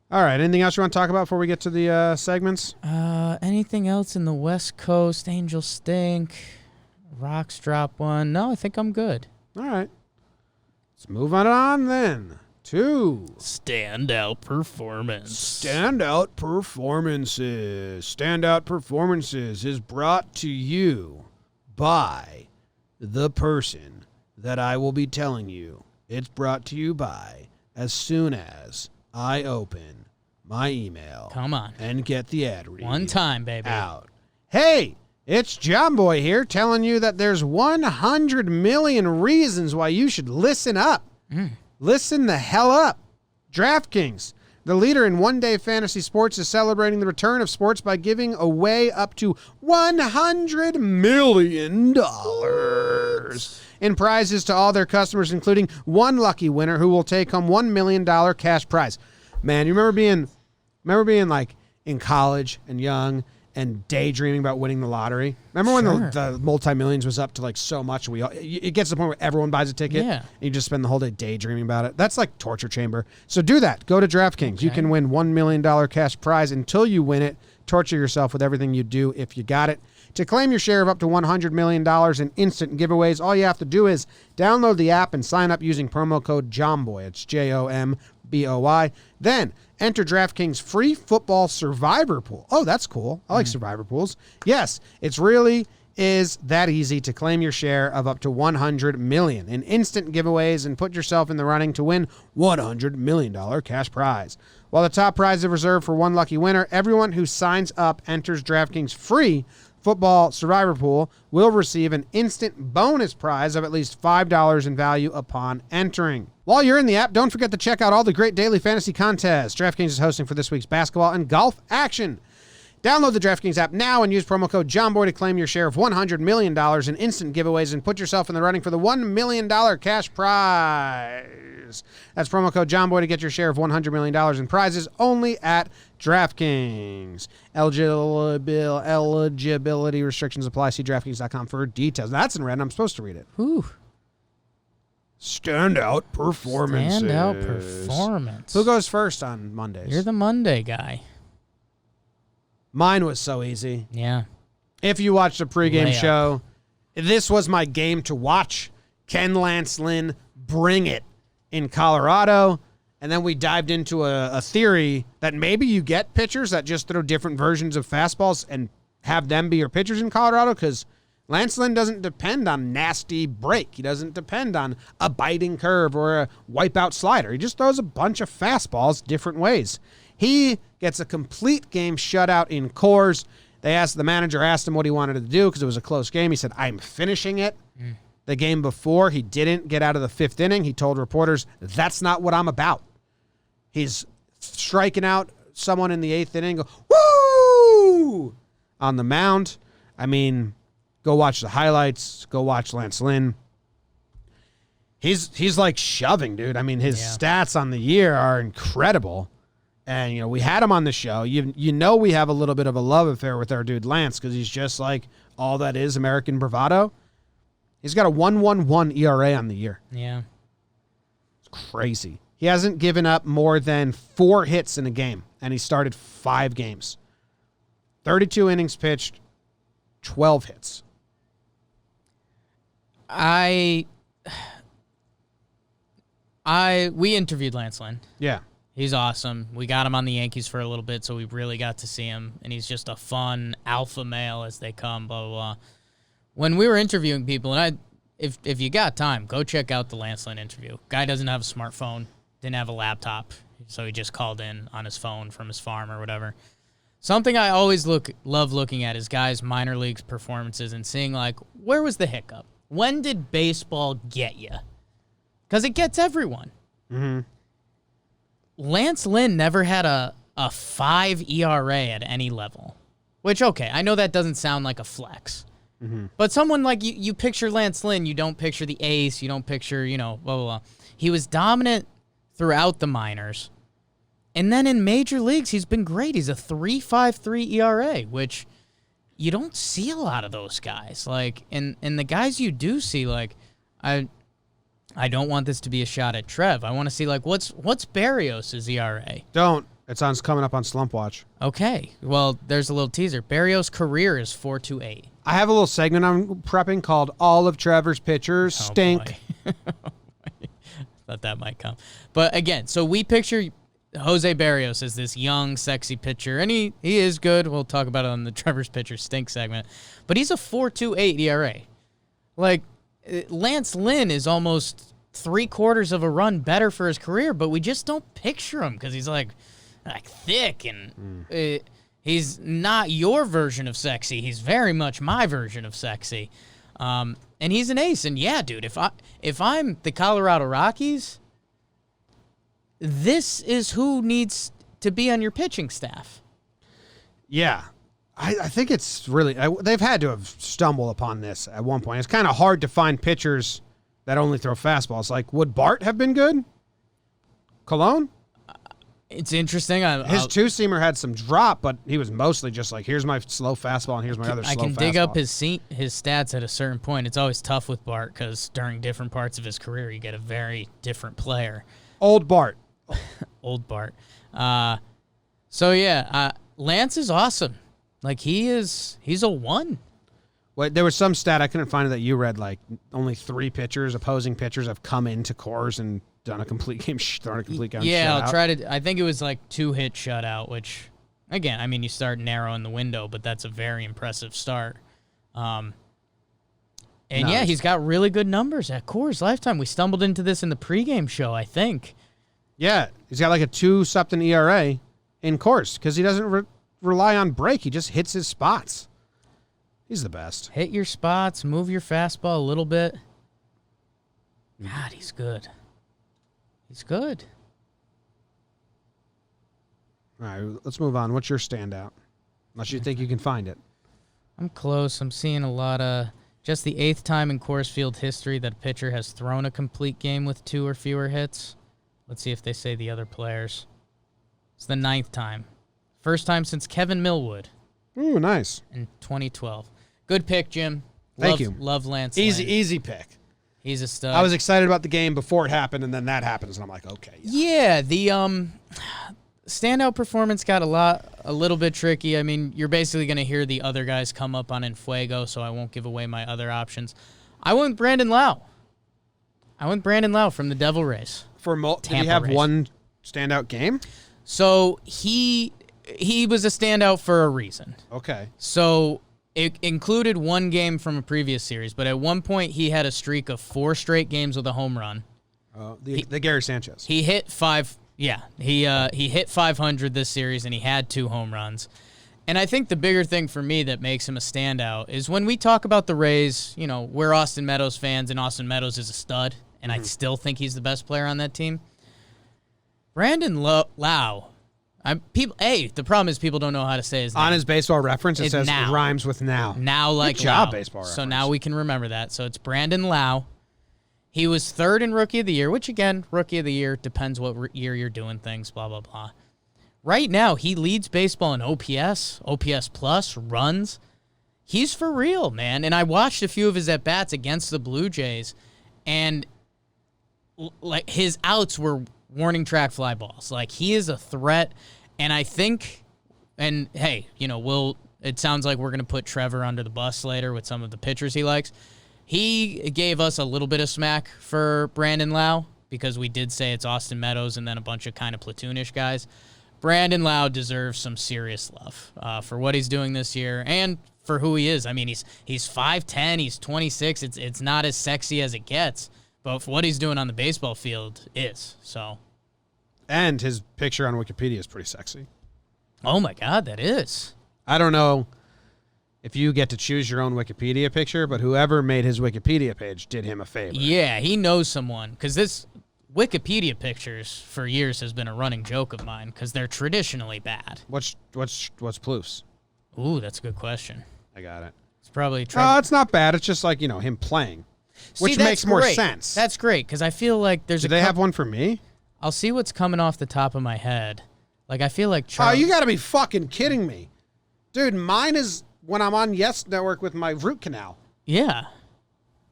All right. Anything else you want to talk about before we get to the segments? Anything else in the West Coast? Angels stink. Rocks drop 1. No, I think I'm good. All right. Let's move on then to Standout Performance. Standout Performances is brought to you by the person that I will be telling you. It's brought to you by as soon as I open my email. Come on. And get the ad read. One time, baby. Out. Hey, it's Jomboy here telling you that there's 100 million reasons why you should listen up. Listen the hell up. DraftKings, the leader in one-day fantasy sports, is celebrating the return of sports by giving away up to $100 million in prizes to all their customers, including one lucky winner who will take home $1 million cash prize. Man, you remember being like in college and young and daydreaming about winning the lottery? Remember when the multi-millions was up to like so much? It gets to the point where everyone buys a ticket and you just spend the whole day daydreaming about it. That's like torture chamber. So do that. Go to DraftKings. Okay. You can win $1 million cash prize until you win it. Torture yourself with everything you do if you got it. To claim your share of up to $100 million in instant giveaways, all you have to do is download the app and sign up using promo code JOMBOY. It's JOMBOY. Then enter DraftKings free football survivor pool. Oh, that's cool. I like survivor pools. Yes, it's really is that easy to claim your share of up to $100 million in instant giveaways and put yourself in the running to win $100 million cash prize. While the top prize is reserved for one lucky winner, everyone who signs up enters DraftKings free football survivor pool will receive an instant bonus prize of at least $5 in value upon entering. While you're in the app, don't forget to check out all the great daily fantasy contests DraftKings is hosting for this week's basketball and golf action. Download the DraftKings app now and use promo code JOMBOY to claim your share of $100 million in instant giveaways and put yourself in the running for the $1 million cash prize. That's promo code JOMBOY to get your share of $100 million in prizes only at DraftKings. Eligibility restrictions apply. See DraftKings.com for details. That's in red, and I'm supposed to read it. Whew. Standout performances. Standout performance. Who goes first on Mondays? You're the Monday guy. Mine was so easy. Yeah. If you watched the pregame show, this was my game to watch. Can Lance Lynn bring it in Colorado? And then we dived into a theory that maybe you get pitchers that just throw different versions of fastballs and have them be your pitchers in Colorado, because Lance Lynn doesn't depend on nasty break. He doesn't depend on a biting curve or a wipeout slider. He just throws a bunch of fastballs different ways. He gets a complete game shutout in Coors. The manager asked him what he wanted to do because it was a close game. He said, I'm finishing it. The game before, he didn't get out of the fifth inning. He told reporters, that's not what I'm about. He's striking out someone in the eighth inning. Go, woo! On the mound. I mean, go watch the highlights. Go watch Lance Lynn. He's like shoving, dude. I mean, his stats on the year are incredible. And, you know, we had him on the show. You know we have a little bit of a love affair with our dude Lance because he's just like all that is American bravado. He's got a 1.11 ERA on the year. Yeah. It's crazy. He hasn't given up more than 4 hits in a game, and he started 5 games. 32 innings pitched, 12 hits. We interviewed Lance Lynn. Yeah. He's awesome. We got him on the Yankees for a little bit, so we really got to see him, and he's just a fun alpha male as they come, blah, blah, blah. When we were interviewing people, and if you got time, go check out the Lance Lynn interview. Guy doesn't have a smartphone, didn't have a laptop, so he just called in on his phone from his farm or whatever. Something I always love looking at is guys' minor leagues performances and seeing, like, where was the hiccup? When did baseball get you? Because it gets everyone. Mm-hmm. Lance Lynn never had a 5 ERA at any level, which, okay, I know that doesn't sound like a flex. Mm-hmm. But someone like you picture Lance Lynn, you don't picture the ace, you don't picture, blah, blah, blah. He was dominant throughout the minors. And then in major leagues, he's been great. He's a 3.53 ERA, which you don't see a lot of those guys. Like, and the guys you do see, like, I don't want this to be a shot at Trev. I want to see, like, what's Barrios' ERA? Don't. It's coming up on Slump Watch. Okay. Well, there's a little teaser. Barrios' career is 4.28. I have a little segment I'm prepping called All of Trevor's Pitchers Stink. Thought that might come. But again, so we picture Jose Barrios as this young, sexy pitcher, and he is good. We'll talk about it on the Trevor's Pitchers Stink segment. But he's a 4.28 ERA. Like, Lance Lynn is almost 3/4 of a run better for his career, but we just don't picture him because he's like thick and he's not your version of sexy. He's very much my version of sexy. And he's an ace. And yeah, dude, if I'm the Colorado Rockies, this is who needs to be on your pitching staff. Yeah. I think it's really they've had to have stumbled upon this at one point. It's kind of hard to find pitchers that only throw fastballs. Like, would Bart have been good? Cologne? It's interesting. His two-seamer had some drop, but he was mostly just like, here's my slow fastball and here's my other slow fastball. I can dig up his stats at a certain point. It's always tough with Bart because during different parts of his career, you get a very different player. Old Bart. Old Bart. So, yeah, Lance is awesome. Like, he's a 1. Wait, there was some stat I couldn't find it that you read, like only 3 opposing pitchers have come into Coors and done a complete game, thrown a complete game. Yeah, shutout. I'll try to. I think it was like 2-hit shutout, which, again, I mean, you start narrowing the window, but that's a very impressive start. He's got really good numbers at Coors Lifetime. We stumbled into this in the pregame show, I think. Yeah, he's got like a 2-something ERA in Coors because he doesn't rely on break. He just hits his spots. He's the best. Hit your spots, move your fastball a little bit. God, he's good. He's good. All right, let's move on. What's your standout? Unless you think you can find it. I'm close. I'm seeing a lot of just the 8th time in Coors Field history that a pitcher has thrown a complete game with 2 or fewer hits. Let's see if they say the other players. It's the 9th time. First time since Kevin Millwood. Ooh, nice. In 2012. Good pick, Jim. Thank you. Love Lance Easy, Lynn. easy pick. He's a stud. I was excited about the game before it happened, and then that happens, and I'm like, okay. Yeah, the standout performance got a little bit tricky. I mean, you're basically going to hear the other guys come up on Infuego, so I won't give away my other options. I went Brandon Lowe. From the Devil Rays. Did he have one standout game? So he was a standout for a reason. Okay. So it included one game from a previous series, but at one point he had a streak of 4 straight games with a home run. The Gary Sanchez. He hit 5. Yeah, he hit 500 this series, and he had 2 home runs. And I think the bigger thing for me that makes him a standout is when we talk about the Rays, you know, we're Austin Meadows fans, and Austin Meadows is a stud, and I still think he's the best player on that team. Brandon Lowe. The problem is people don't know how to say his name. On his baseball reference, it says now. It rhymes with now. Now, like Good job, Lowe. baseball reference. So now we can remember that. So it's Brandon Lowe. He was 3rd in Rookie of the Year, which, again, Rookie of the Year depends what year you're doing things, blah, blah, blah. Right now, he leads baseball in OPS plus, runs. He's for real, man. And I watched a few of his at-bats against the Blue Jays, and like his outs were warning track fly balls. Like, he is a threat, and I think, and hey, you know, it sounds like we're going to put Trevor under the bus later with some of the pitchers he likes. He gave us a little bit of smack for Brandon Lowe because we did say it's Austin Meadows and then a bunch of kind of platoonish guys. Brandon Lowe deserves some serious love for what he's doing this year and for who he is. I mean, he's 5'10", he's 26. It's not as sexy as it gets, but for what he's doing on the baseball field is. So, and his picture on Wikipedia is pretty sexy. Oh my God, that is. I don't know if you get to choose your own Wikipedia picture, but whoever made his Wikipedia page did him a favor. Yeah, he knows someone, because this Wikipedia pictures for years has been a running joke of mine because they're traditionally bad. What's Plouffe? Ooh, that's a good question. I got it. It's probably it's not bad. It's just like, you know, him playing, which makes more sense. That's great because I feel like there's Do they have one for me? I'll see what's coming off the top of my head. Like, I feel like Oh, you got to be fucking kidding me. Dude, mine is when I'm on Yes Network with my root canal. Yeah.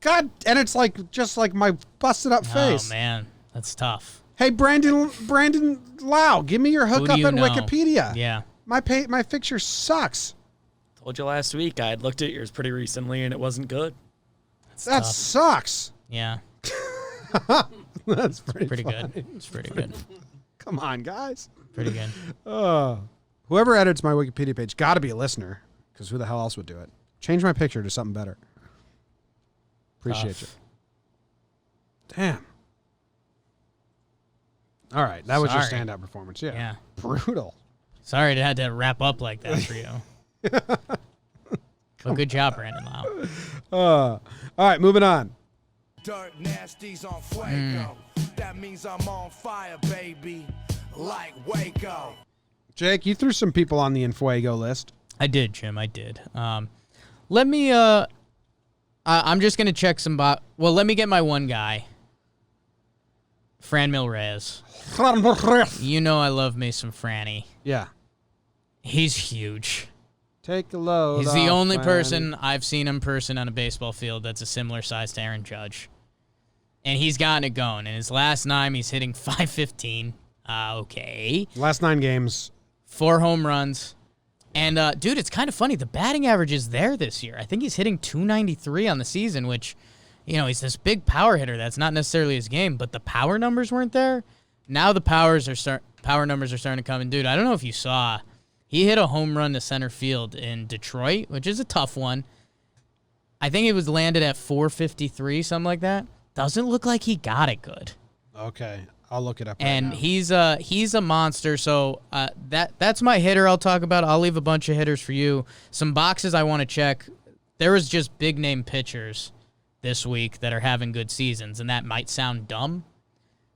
God, and it's like just like my busted up face. Oh man, that's tough. Hey, Brandon Lowe, give me your hookup at Wikipedia. Yeah. My picture sucks. Told you last week I had looked at yours pretty recently and it wasn't good. That tough. sucks. Yeah. That's pretty good. It's pretty good. Come on, guys. Pretty good. Whoever edits my Wikipedia page got to be a listener, because who the hell else would do it? Change my picture to something better. Appreciate you. Damn. All right, that was your Sorry. standout performance. Yeah. Yeah. Brutal. Sorry it had to wrap up like that for you. But good job, Brandon Lowe. All right, moving on. Dirt nasties on fuego. That means I'm on fire, baby. Like Waco. Jake, you threw some people on the Infuego list. I did, Jim. I did. Let me. I'm just gonna check some. Well, let me get my one guy. Franmil Reyes. You know I love me some Franny. Yeah. He's huge. Take a load. He's the off, only man. person I've seen in person on a baseball field that's a similar size to Aaron Judge. And he's gotten it going. In his last 9, he's hitting .515. Okay. Last 9 games. 4 home runs. And, dude, it's kind of funny. The batting average is there this year. I think he's hitting .293 on the season, which, you know, he's this big power hitter. That's not necessarily his game, but the power numbers weren't there. Now the power numbers are starting to come in. Dude, I don't know if you saw, he hit a home run to center field in Detroit, which is a tough one. I think it was landed at .453, something like that. Doesn't look like he got it good. Okay. I'll look it up right And now. he's a monster. So that's my hitter I'll talk about. I'll leave a bunch of hitters for you. Some boxes I want to check. There was just big name pitchers this week that are having good seasons, and that might sound dumb,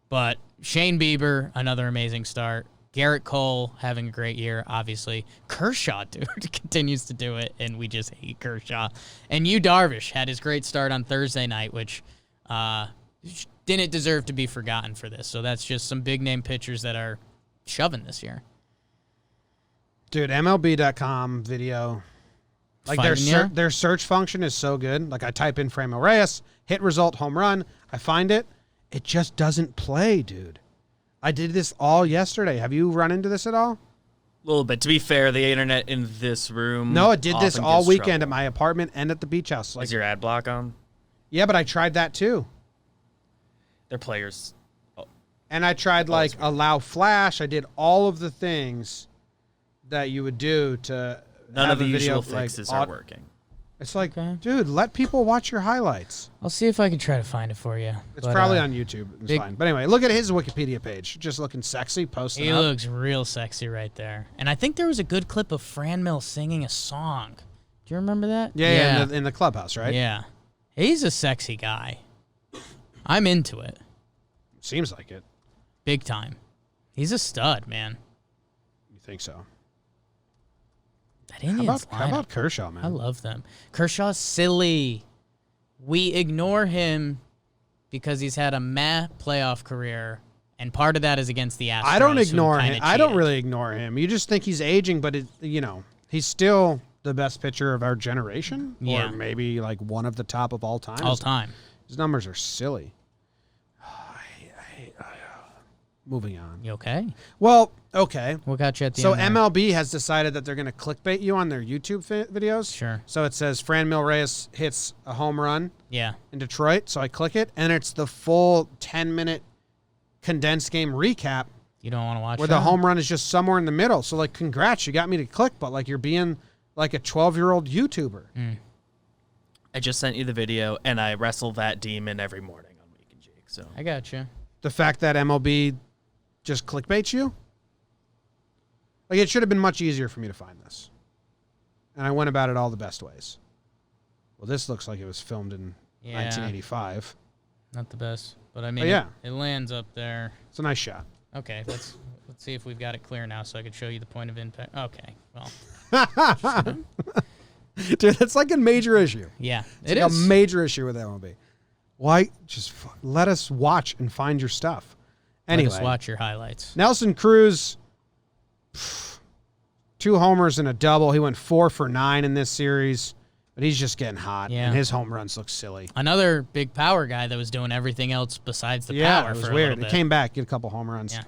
but Shane Bieber, another amazing start. Garrett Cole having a great year, obviously. Kershaw, dude, continues to do it, and we just hate Kershaw. And Yu Darvish had his great start on Thursday night, which didn't deserve to be forgotten for this. So that's just some big-name pitchers that are shoving this year. Dude, MLB.com video. Like their search function is so good. Like I type in Franmil Reyes, hit result, home run. I find it. It just doesn't play, dude. I did this all yesterday. Have you run into this at all? A little bit. To be fair, the internet in this room. No, it did this often all gives weekend trouble. at my apartment and at the beach house. Like, Is your ad block on? yeah, but I tried that too. Their players. And I tried like allow flash. I did all of the things that you would do to None have of the a video, usual fixes are working. It's like, Okay. dude, let people watch your highlights. I'll see if I can try to find it for you. It's probably on YouTube. It's fine. But anyway, look at his Wikipedia page. Just looking sexy, posting He up. looks real sexy right there. And I think there was a good clip of Franmil singing a song. Do you remember that? Yeah. In the clubhouse, right? Yeah. He's a sexy guy. I'm into it. Seems like it. Big time. He's a stud, man. You think so? That Indians How about Kershaw, man? I love them. Kershaw's silly. We ignore him because he's had a meh playoff career, and part of that is against the Astros. I don't who ignore kinda him. I don't cheated. really ignore him. You just think he's aging, but he's still the best pitcher of our generation, Yeah. or maybe like one of the top of all time. all time. His numbers are silly. Moving on. You okay? Well, okay. What got you at the So end there? MLB has decided that they're going to clickbait you on their YouTube videos. Sure. So it says Franmil Reyes hits a home run Yeah. in Detroit. So I click it, and it's the full 10-minute condensed game recap You don't want to watch where that? the home run is just somewhere in the middle. So, like, congrats, you got me to click, but, like, you're being like a 12-year-old YouTuber. I just sent you the video, and I wrestle that demon every morning on Week and Jake. So I got you. The fact that MLB just clickbaits you? Like, it should have been much easier for me to find this. And I went about it all the best ways. Well, this looks like it was filmed in 1985. Not the best, but I mean, yeah. it lands up there. It's a nice shot. Okay, let's see if we've got it clear now, so I can show you the point of impact. Okay, well, Dude, that's like a major issue. yeah, It's it like is. a major issue with MLB. Why? Just let us watch and find your stuff. Anyway, Let us watch your highlights. Nelson Cruz, 2 homers and a double. He went 4 for 9 in this series, but he's just getting hot, Yeah. and his home runs look silly. Another big power guy that was doing everything else besides the Yeah, power it was for a weird. little He bit. came back, get a couple home runs. Yeah.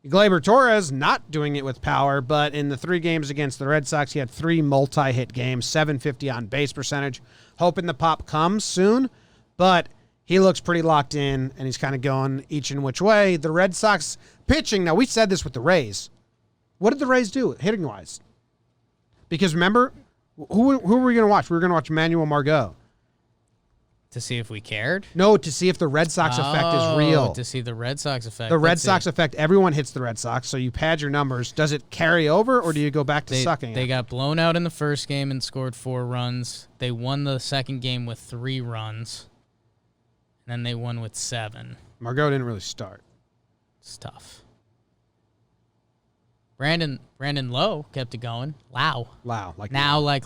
Gleyber Torres not doing it with power, but in the 3 games against the Red Sox, he had 3 multi-hit games, 750 on base percentage. Hoping the pop comes soon, but he looks pretty locked in, and he's kind of going each and which way. The Red Sox pitching, now we said this with the Rays. What did the Rays do hitting-wise? Because remember, who were we going to watch? We were going to watch Manuel Margot. To see if we cared? No, to see if the Red Sox effect is real. To see the Red Sox effect. The Red Sox effect, everyone hits the Red Sox, so you pad your numbers. Does it carry over, or do you go back to sucking They it? got blown out in the first game and scored 4 runs. They won the second game with 3 runs. And then they won with 7. Margot didn't really start. It's tough. Brandon Lowe kept it going. Lowe. Like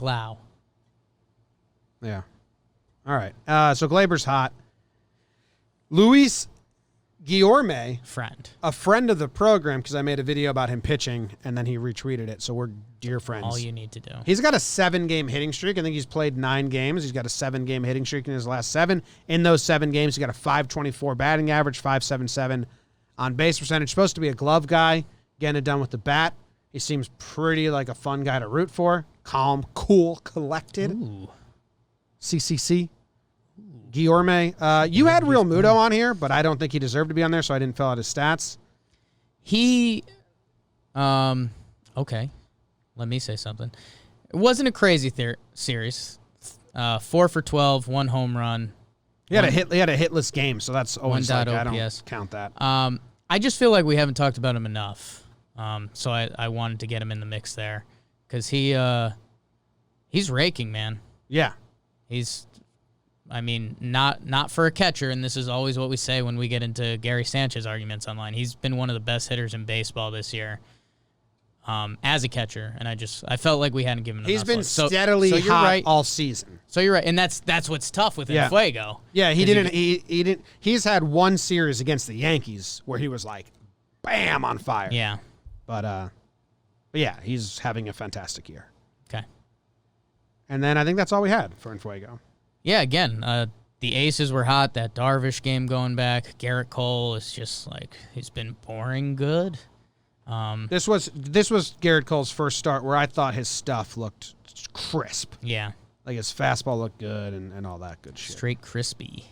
Lowe. Yeah. All right. So Glaber's hot. Luis Guillorme, a friend of the program, because I made a video about him pitching, and then he retweeted it. So we're dear friends. All you need to do. He's got a 7-game hitting streak. I think he's played 9 games. He's got a 7-game hitting streak in his last 7. In those 7 games, he got a .524 batting average, .577 on base percentage. Supposed to be a glove guy, getting it done with the bat. He seems pretty like a fun guy to root for. Calm, cool, collected. Ooh. CCC. Guillorme. You had Real Muto on here, but I don't think he deserved to be on there, so I didn't fill out his stats. Okay. Let me say something. It wasn't a crazy series. 4 for 12, 1 home run. He had a hitless game, so that's always like, I don't count that. I just feel like we haven't talked about him enough. So I wanted to get him in the mix there because he's raking, man. Yeah. Not for a catcher, and this is always what we say when we get into Gary Sanchez arguments online. He's been one of the best hitters in baseball this year as a catcher, and I felt like we hadn't given him enough. He's been love. steadily hot all season. So you're right, and that's what's tough with Infuego. Yeah, he didn't. He's had one series against the Yankees where he was like, bam, on fire. Yeah. But yeah, he's having a fantastic year. Okay. And then I think that's all we had for Infuego. Yeah, again, the aces were hot. That Darvish game going back. Garrett Cole is just like, he's been boring good. This was Garrett Cole's first start where I thought his stuff looked crisp. Yeah. Like his fastball looked good and all that good shit. Straight crispy.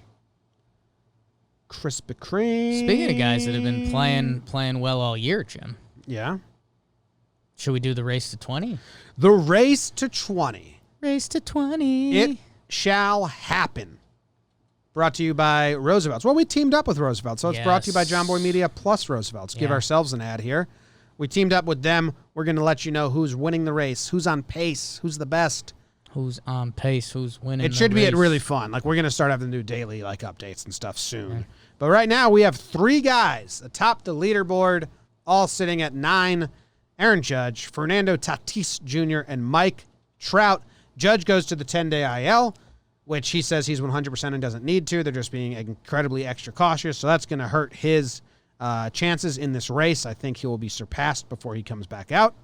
Krispy Kreme. Speaking of guys that have been playing well all year, Jim. Yeah. Should we do the race to 20? The race to 20. Race to 20. It shall happen. Brought to you by Roosevelt's. Well, we teamed up with Roosevelt, so it's brought to you by Jomboy Media plus Roosevelt's. Give ourselves an ad here. We teamed up with them. We're going to let you know who's winning the race, who's on pace, who's the best. Who's on pace, who's winning It should the be race. really fun. Like, we're going to start having new daily updates and stuff soon. Okay. But right now, we have 3 guys atop the leaderboard, all sitting at 9. Aaron Judge, Fernando Tatis Jr., and Mike Trout. Judge goes to the 10-day IL, which he says he's 100% and doesn't need to. They're just being incredibly extra cautious, so that's going to hurt his chances in this race. I think he will be surpassed before he comes back out.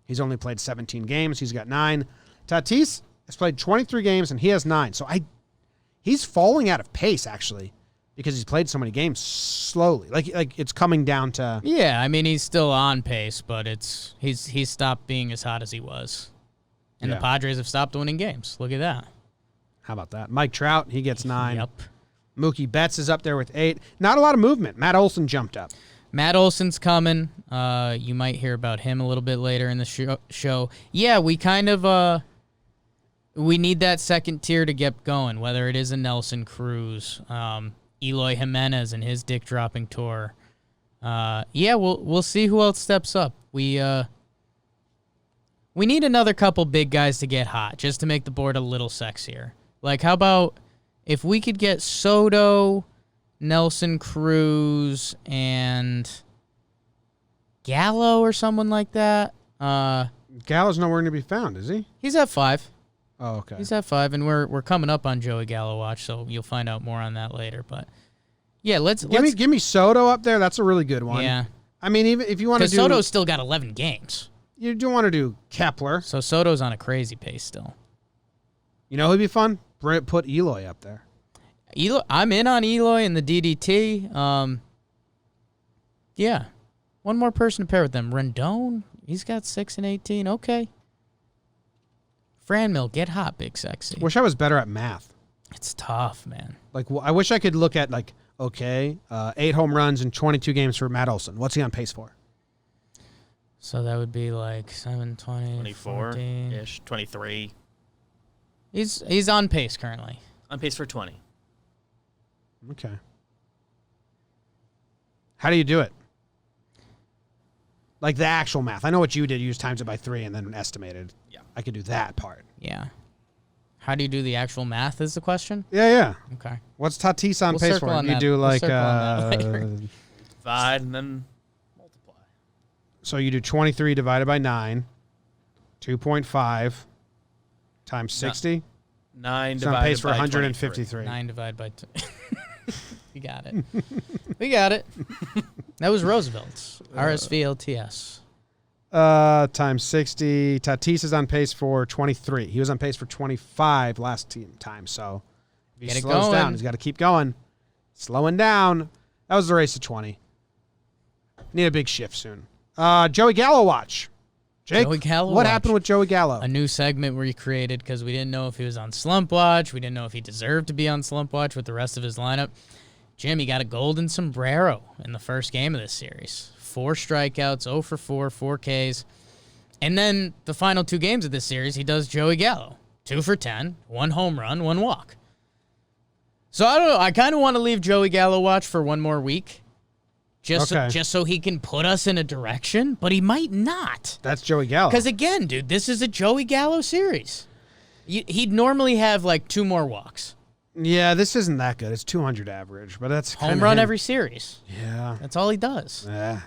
He's only played 17 games. He's got 9. Tatis has played 23 games, and he has 9. So he's falling out of pace, actually, because he's played so many games slowly. Like it's coming down to... Yeah, I mean, he's still on pace, but he's stopped being as hot as he was. And the Padres have stopped winning games. Look at that. How about that? Mike Trout, he gets 9. Yep. Mookie Betts is up there with 8. Not a lot of movement. Matt Olson jumped up. Matt Olson's coming. You might hear about him a little bit later in the show. Yeah, we kind of we need that second tier to get going, whether it is a Nelson Cruz, Eloy Jimenez and his dick dropping tour. We'll see who else steps up. We need another couple big guys to get hot just to make the board a little sexier. Like, how about if we could get Soto, Nelson Cruz, and Gallo or someone like that? Gallo's nowhere to be found, is he? He's at 5. Oh, okay. He's at 5, and we're coming up on Joey Gallo watch, so you'll find out more on that later. But yeah, let's give me Soto up there. That's a really good one. Yeah. I mean, even if you want to do... Soto's still got 11 games. You do want to do Kepler. So Soto's on a crazy pace still. You know who'd be fun? Put Eloy up there. Eloy, I'm in on Eloy and the DDT. Yeah. One more person to pair with them. Rendon, he's got 6 and 18. Okay. Franmil, get hot, big sexy. Wish I was better at math. It's tough, man. Like, I wish I could look at, 8 home runs in 22 games for Matt Olson. What's he on pace for? So that would be like 7, 20, 24-ish, 23. He's on pace currently. On pace for 20. Okay. How do you do it? Like the actual math. I know what you did. You just times it by 3 and then estimated. Yeah. I could do that part. Yeah. How do you do the actual math is the question? Yeah. Okay. What's Tatis on We'll pace circle for? on You that. do We'll like circle on that later. Divide and then multiply. So you do 23 divided by 9, 2.5 times 60. 9 It's on divided pace for by 153. 9 divided by 2. We got it. We got it. That was Roosevelt's. RSVLTS. Times 60. Tatis is on pace for 23. He was on pace for 25 last time. So if he Get it slows going. down, he's got to keep going. Slowing down. That was the race to 20. Need a big shift soon. Joey Gallo watch. Jake, Joey Gallo what watch. happened with Joey Gallo? A new segment we created because we didn't know if he was on Slump Watch. We didn't know if he deserved to be on Slump Watch with the rest of his lineup. Jim, he got a golden sombrero in the first game of this series. 4 strikeouts, 0 for 4, 4 Ks. And then the final 2 games of this series, he does Joey Gallo. 2 for 10, 1 home run, 1 walk. So I don't know. I kind of want to leave Joey Gallo watch for 1 more week. Just so he can put us in a direction, but he might not. That's Joey Gallo. Because again, dude, this is a Joey Gallo series. He'd normally have like 2 more walks. Yeah, this isn't that good. It's 200 average, but that's Home run every series. Yeah. That's all he does. Yeah.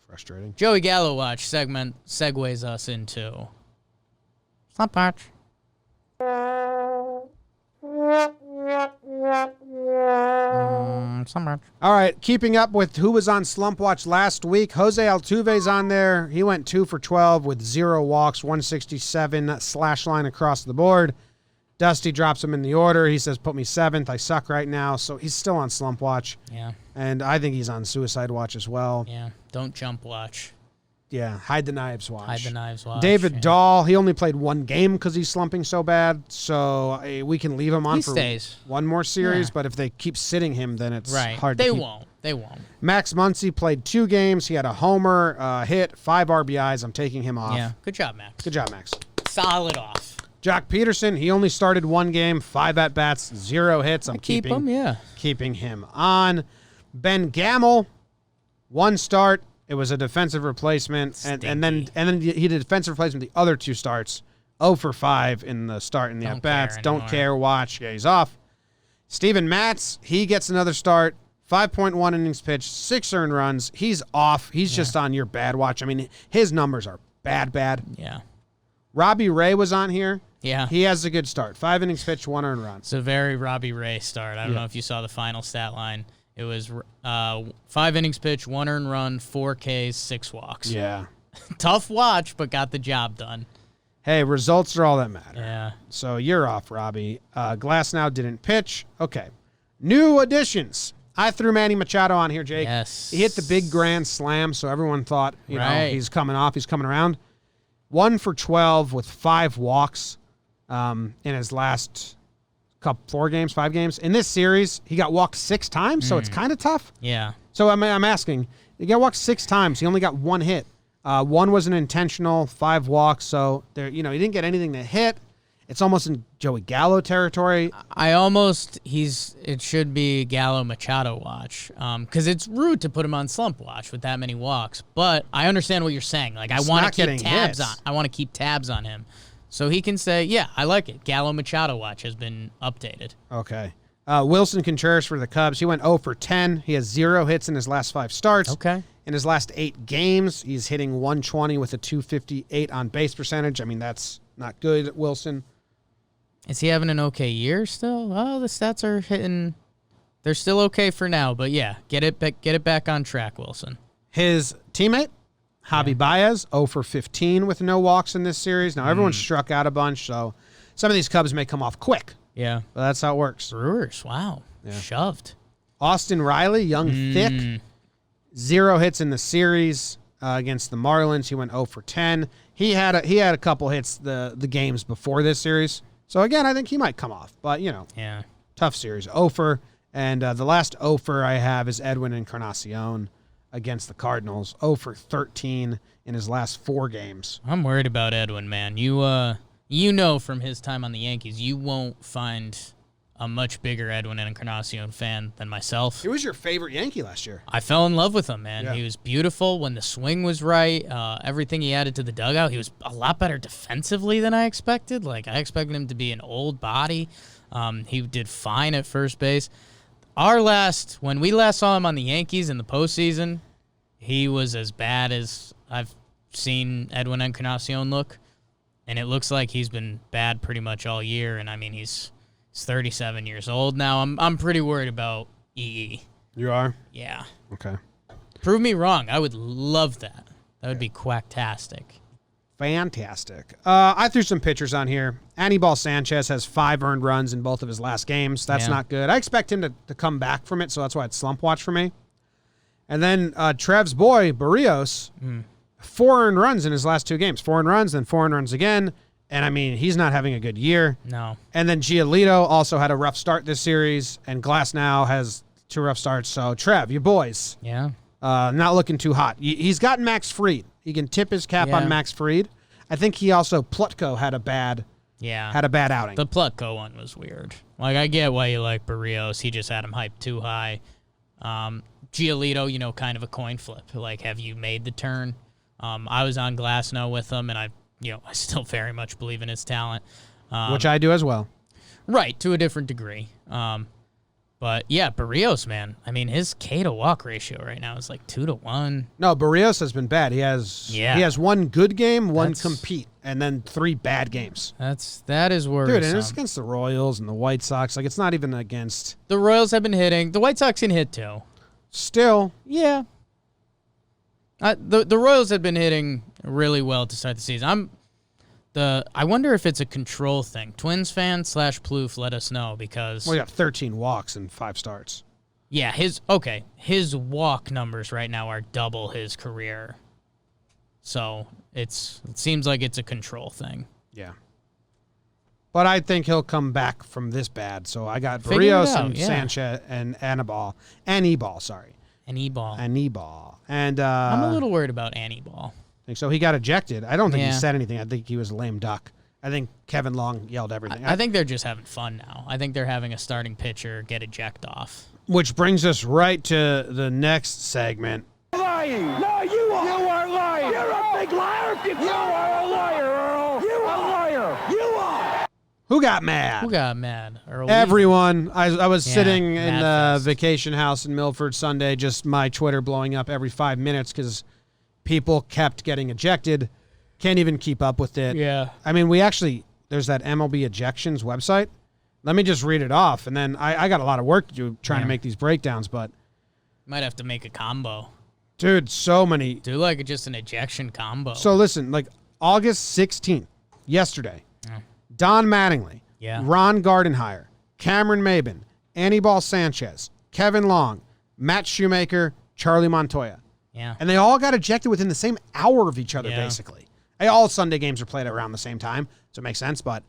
Frustrating. Joey Gallo watch segment segues us into Slump Watch. Slump Watch. All right, keeping up with who was on Slump Watch last week. Jose Altuve's on there. He went 2 for 12 with 0 walks, 167 slash line across the board. Dusty drops him in the order. He says, put me 7th. I suck right now. So he's still on Slump Watch. Yeah. And I think he's on Suicide Watch as well. Yeah. Don't jump watch. Yeah. Hide the Knives Watch. Hide the Knives watch. David yeah. Dahl, he only played 1 game because he's slumping so bad. So we can leave him on He for stays. 1 more series. Yeah. But if they keep sitting him, then it's Right. hard They to keep. won't. They won't. Max Muncy played 2 games. He had a homer, hit, 5 RBIs. I'm taking him off. Yeah. Good job, Max. Good job, Max. Solid off. Jock Peterson, he only started 1 game, 5 at-bats, 0 hits. I'm Keep him, yeah. keeping him on. Ben Gamel, 1 start. It was a defensive replacement. And then he did defensive replacement the other 2 starts. 0 for 5 in the start and the Don't at-bats. care Don't anymore. care, watch. Yeah, he's off. Steven Matz, he gets another start. 5.1 innings pitched, 6 earned runs. He's off. He's just on your bad watch. I mean, his numbers are bad. Yeah. Robbie Ray was on here. Yeah. He has a good start. 5 innings pitched, 1 earned run. It's a very Robbie Ray start. I don't Yeah. know if you saw the final stat line. It was 5 innings pitched, 1 earned run, 4 Ks, 6 walks. Yeah. Tough watch, but got the job done. Hey, results are all that matter. Yeah. So you're off, Robbie. Glass now didn't pitch. Okay. New additions. I threw Manny Machado on here, Jake. Yes. He hit the big grand slam, so everyone thought, you know, Right. he's coming off. He's coming around. 1 for 12 with 5 walks in his last 5 games. In this series, he got walked 6 times, so it's kind of tough. Yeah. So I'm asking, he got walked 6 times. He only got 1 hit. 1 was an intentional, 5 walks. So there, he didn't get anything to hit. It's almost in Joey Gallo territory. It should be Gallo Machado watch. Because it's rude to put him on slump watch with that many walks. But I understand what you're saying. Like, He's I want not to keep getting tabs hits. on. I want to keep tabs on him. So he can say, yeah, I like it. Gallo Machado watch has been updated. Okay. Wilson Contreras for the Cubs. He went 0 for 10. He has 0 hits in his last 5 starts. Okay. In his last 8 games, he's hitting 120 with a 258 on base percentage. I mean, that's not good, Wilson. Is he having an okay year still? Oh, the stats are hitting. They're still okay for now, but yeah, get it back on track, Wilson. His teammate, Javi Baez, 0 for 15 with no walks in this series. Now, everyone struck out a bunch, so some of these Cubs may come off quick. Yeah. But that's how it works. Brewers, wow. Yeah. Shoved. Austin Riley, young, thick, 0 hits in the series against the Marlins. He went 0 for 10. He had a couple hits the games before this series. So, again, I think he might come off. But, Yeah. tough series. 0 for. And the last 0 for I have is Edwin Encarnacion against the Cardinals. 0 for 13 in his last 4 games. I'm worried about Edwin, man. You know from his time on the Yankees, you won't find a much bigger Edwin Encarnacion fan than myself. He was your favorite Yankee last year. I fell in love with him, man. Yeah. He was beautiful when the swing was right. Everything he added to the dugout, he was a lot better defensively than I expected. Like, I expected him to be an old body. He did fine at first base. When we last saw him on the Yankees in the postseason, he was as bad as I've seen Edwin Encarnacion look. And it looks like he's been bad pretty much all year. And, I mean, he's 37 years old now. I'm pretty worried about EE. You are? Yeah. Okay. Prove me wrong. I would love that. That would be quacktastic. Fantastic. I threw some pitchers on here. Anibal Sanchez has 5 earned runs in both of his last games. That's not good. I expect him to come back from it, so that's why it's slump watch for me. And then Trev's boy, Barrios, 4 earned runs in his last 2 games. 4 earned runs, then 4 earned runs again. And, I mean, he's not having a good year. No. And then Giolito also had a rough start this series, and Glasnow has 2 rough starts. So, Trev, you boys, Yeah. not looking too hot. He's got Max Fried. He can tip his cap on Max Fried. I think he also, Plutko had a bad outing. The Plutko one was weird. Like, I get why you like Barrios. He just had him hyped too high. Giolito, kind of a coin flip. Like, have you made the turn? I was on Glasnow with him, and I still very much believe in his talent. Which I do as well. Right, to a different degree. But, yeah, Barrios, man. I mean, his K to walk ratio right now is like 2-1. No, Barrios has been bad. He has 1 good game, 1 compete, and then 3 bad games. That is worrisome. Dude, and it's against the Royals and the White Sox. Like, it's not even against... The Royals have been hitting. The White Sox can hit, too. Still. Yeah. The Royals have been hitting really well to start the season. I wonder if it's a control thing. Twins fan / Plouffe, let us know because... Well, he got 13 walks and 5 starts. Yeah, his walk numbers right now are double his career. So it seems like it's a control thing. Yeah. But I think he'll come back from this bad. So I got Barrios and Sanchez and Anibal. And I'm a little worried about Anibal. So he got ejected. I don't think he said anything. I think he was a lame duck. I think Kevin Long yelled everything. I think they're just having fun now. I think they're having a starting pitcher get eject off. Which brings us right to the next segment. Lying. No, you are. You are lying. You're a big liar. You are a liar, Earl. You are a liar. You are. Who got mad? Who got mad? Earl? Everyone. I was sitting in the fest. vacation house in Milford Sunday, just my Twitter blowing up every 5 minutes because people kept getting ejected. Can't even keep up with it. Yeah. I mean, there's that MLB ejections website. Let me just read it off, and then I got a lot of work to do trying to make these breakdowns, but... Might have to make a combo. Dude, so many. Do like just an ejection combo. So listen, like August 16th, yesterday, Don Mattingly, Ron Gardenhire, Cameron Maben, Anibal Sanchez, Kevin Long, Matt Shoemaker, Charlie Montoya. Yeah. And they all got ejected within the same hour of each other, basically. All Sunday games are played around the same time, so it makes sense, but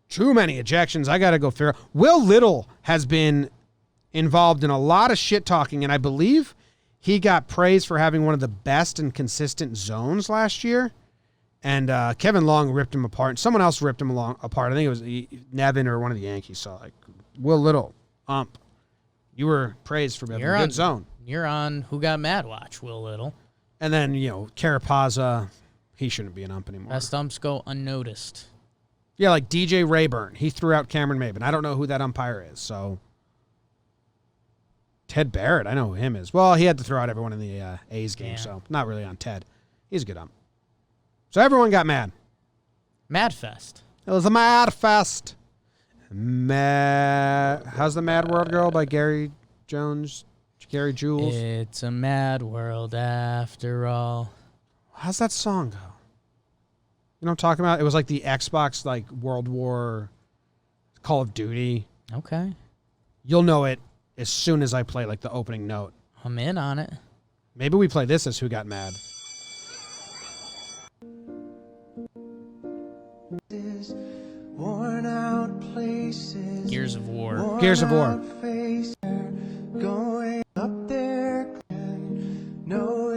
too many ejections. I got to go figure out. Will Little has been involved in a lot of shit talking, and I believe he got praised for having one of the best and consistent zones last year. And Kevin Long ripped him apart. Someone else ripped him apart. I think it was Nevin or one of the Yankees. So, like, Will Little, you were praised for having a good zone. You're on Who Got Mad Watch, Will Little. And then, Carapazza, he shouldn't be an ump anymore. Best umps go unnoticed. Yeah, like DJ Rayburn. He threw out Cameron Maben. I don't know who that umpire is, so... Ted Barrett, I know who him is. Well, he had to throw out everyone in the A's game, so not really on Ted. He's a good ump. So everyone got mad. Mad Fest. It was a mad fest. How's the Mad World Girl by Gary Jules? It's a mad world after all. How's that song go? You know what I'm talking about? It was like the Xbox, like World War, Call of Duty. Okay. You'll know it as soon as I play like the opening note. I'm in on it. Maybe we play this as Who Got Mad. Worn out places. Gears of War. Gears of War. Going up there. No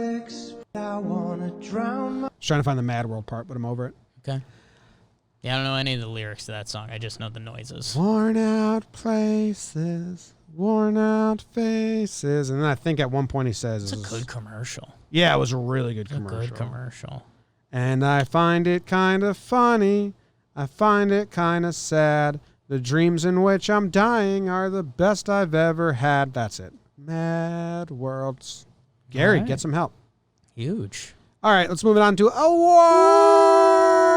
I wanna drown. I was trying to find the Mad World part, but I'm over it. Okay. Yeah, I don't know any of the lyrics to that song. I just know the noises. Worn out places, worn out faces. And then I think at one point he says... It's a good commercial. Yeah, it was a really good It's commercial. a good commercial. And I find it kind of funny. I find it kind of sad. The dreams in which I'm dying are the best I've ever had. That's it. Mad Worlds. Gary, right. get some help. Huge. All right, let's move it on to awards.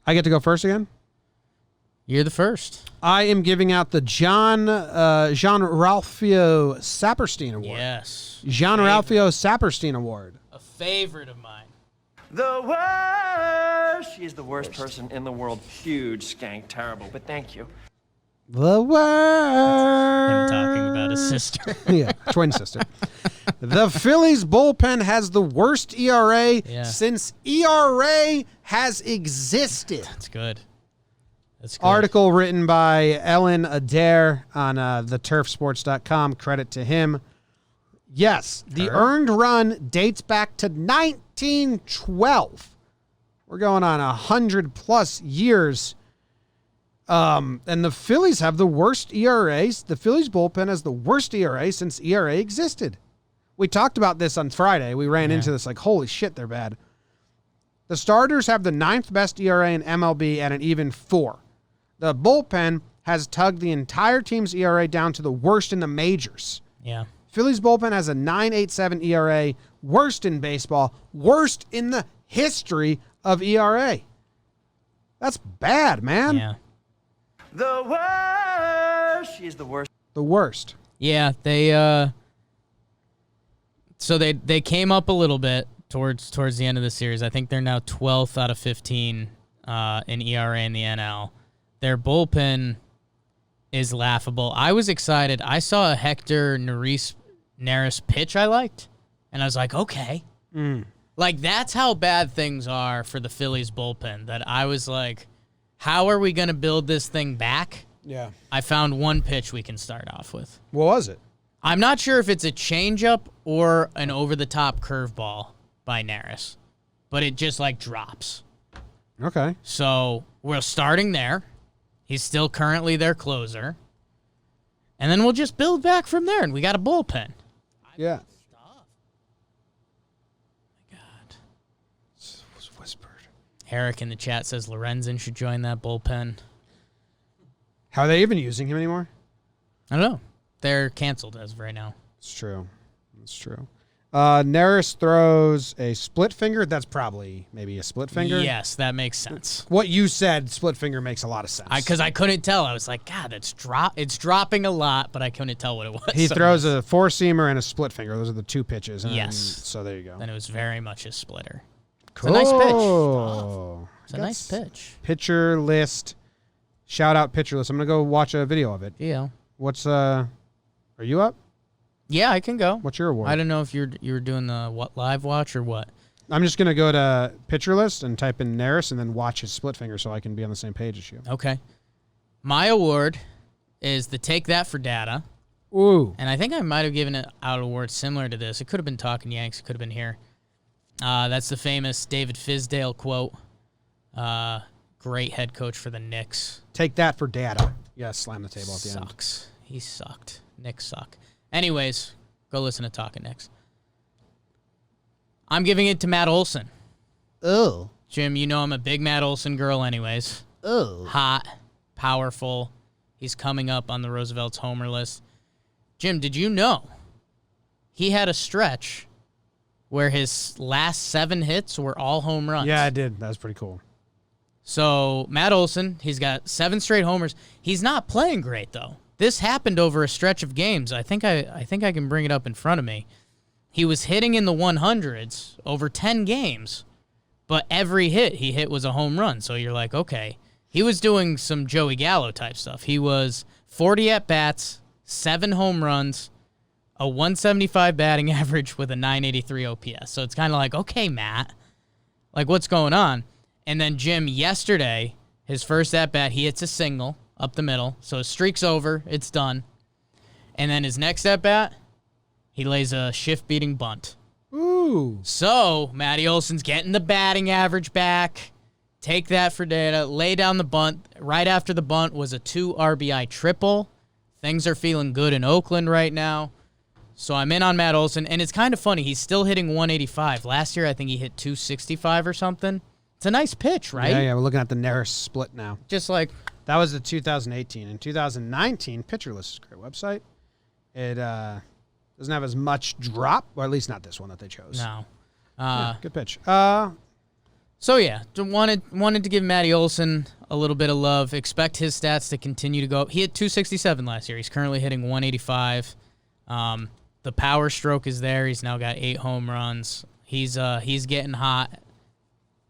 I get to go first again? You're the first. I am giving out the Jean-Ralphio Saperstein Award. Yes. Jean-Ralphio Saperstein Award. A favorite of mine. The worst. She's the worst person in the world. Huge, skank, terrible. But thank you. The worst. Him talking about his sister. Yeah, twin sister. The Phillies bullpen has the worst ERA since ERA has existed. That's good. That's good. Article written by Ellen Adair on theturfsports.com. Credit to him. Yes, the earned run dates back to 1912. We're going on 100+ years. And the Phillies have the worst ERAs. The Phillies bullpen has the worst ERA since ERA existed. We talked about this on Friday. We ran into this like, holy shit, they're bad. The starters have the 9th best ERA in MLB at an even 4. The bullpen has tugged the entire team's ERA down to the worst in the majors. Yeah. Phillies bullpen has a 9.87 ERA, worst in baseball, worst in the history of ERA. That's bad, man. Yeah. The worst. She's the worst. The worst. Yeah, so they came up a little bit towards the end of the series. I think they're now 12th out of 15 in ERA in the NL. Their bullpen is laughable. I was excited. I saw a Hector Neris pitch I liked, and I was like, okay. Like, that's how bad things are for the Phillies bullpen, that I was like, how are we going to build this thing back? Yeah. I found one pitch we can start off with. What was it? I'm not sure if it's a changeup or an over-the-top curveball by Neris, but it just, like, drops. Okay. So we're starting there. He's still currently their closer. And then we'll just build back from there, and we got a bullpen. Yeah. God. It was whispered. Eric in the chat says Lorenzen should join that bullpen. How are they even using him anymore? I don't know. They're canceled as of right now. It's true. It's true. Neris throws a split finger. That's probably maybe a split finger. Yes, that makes sense. What you said, split finger, makes a lot of sense. Because I couldn't tell. I was like, God, it's dropping a lot, but I couldn't tell what it was. He throws a four-seamer and a split finger. Those are the two pitches. And Yes. So there you go. Then it was very much a splitter. Cool. It's a nice pitch. It's a nice pitch. Pitcher list. Shout out pitcher list. I'm going to go watch a video of it. Yeah. What's, are you up? Yeah, I can go. What's your award? I don't know if you were doing the live watch or what. I'm just going to go to pitcher list and type in Neris and then watch his split finger so I can be on the same page as you. Okay. My award is the Take That for Data. Ooh. And I think I might have given it out an award similar to this. It could have been Talkin Yanks. It could have been here. That's the famous David Fizdale quote. Great head coach for the Knicks. Take that for data. Yes, slam the table at the end. Sucks. He sucked. Knicks suck. Anyways, go listen to Talkin' Knicks. I'm giving it to Matt Olson. Oh. Jim, you know I'm a big Matt Olson girl anyways. Oh. Hot, powerful. He's coming up on the Roosevelt's homer list. Jim, did you know he had a stretch where his last 7 hits were all home runs? Yeah, I did. That was pretty cool. So, Matt Olson, he's got 7 straight homers. He's not playing great, though. This happened over a stretch of games. I think I can bring it up in front of me. He was hitting in the 100s over 10 games, but every hit he hit was a home run. So you're like, okay. He was doing some Joey Gallo type stuff. He was 40 at-bats, 7 home runs, a 175 batting average with a 983 OPS. So it's kind of like, okay, Matt, like what's going on? And then Jim, yesterday, his first at-bat, he hits a single up the middle. So his streak's over. It's done. And then his next at-bat, he lays a shift-beating bunt. Ooh. So, Matty Olson's getting the batting average back. Take that for data. Lay down the bunt. Right after the bunt was a 2 RBI triple. Things are feeling good in Oakland right now. So I'm in on Matt Olson, and it's kind of funny. He's still hitting 185. Last year, I think he hit 265 or something. It's a nice pitch, right? Yeah, we're looking at the Neris split now. Just like... That was the 2018. In 2019, Pitcher List is a great website. It doesn't have as much drop, or at least not this one that they chose. No. Good pitch. So, yeah, wanted to give Matty Olson a little bit of love. Expect his stats to continue to go up. He hit 267 last year. He's currently hitting 185. The power stroke is there. He's now got 8 home runs. He's getting hot.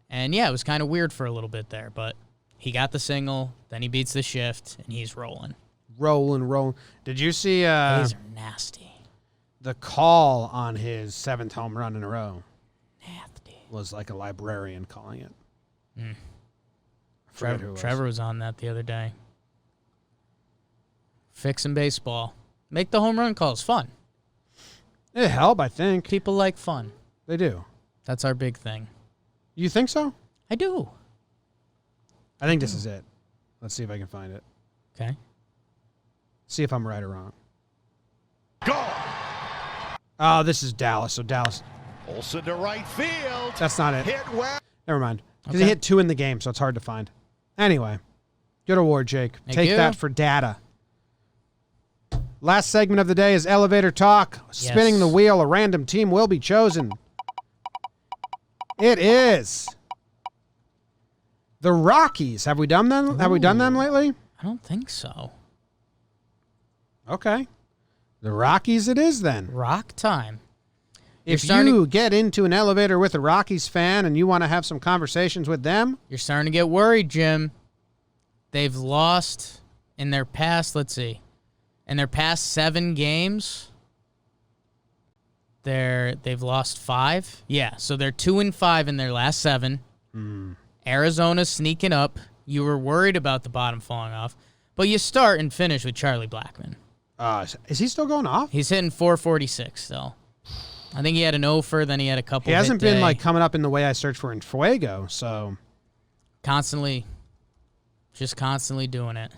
And, yeah, it was kind of weird for a little bit there, but he got the single, then he beats the shift, and he's rolling. Rolling. Did you see These are nasty. the call on his 7th home run in a row? Nasty. Was like a librarian calling it. Mm. Trevor was on that the other day. Fixing baseball. Make the home run calls fun. It helped, I think. People like fun. They do. That's our big thing. You think so? I do. I think this is it. Let's see if I can find it. Okay. See if I'm right or wrong. Go! Oh, this is Dallas. So Dallas. Olson to right field. That's not it. Hit well. Never mind. Because Okay. he hit 2 in the game, so it's hard to find. Anyway. Good award, Jake. Thank Take you. that for data. Last segment of the day is Elevator Talk. Spinning Yes. the wheel, a random team will be chosen. It is the Rockies. Have we done them? Have we done them lately? I don't think so. Okay. The Rockies it is then. Rock time. If You're starting you get into an elevator with a Rockies fan and you want to have some conversations with them, You're starting to get worried, Jim. They've lost in their past, let's see, in their past 7 games, they've lost 5. Yeah, so they're 2-5 in their last 7. Arizona's sneaking up. You were worried about the bottom falling off, but you start and finish with Charlie Blackmon. is he still going off? He's hitting 446 still. I think he had an offer, then he had a couple. He hasn't been day. like coming up in the way I searched for in Fuego, so Constantly doing it.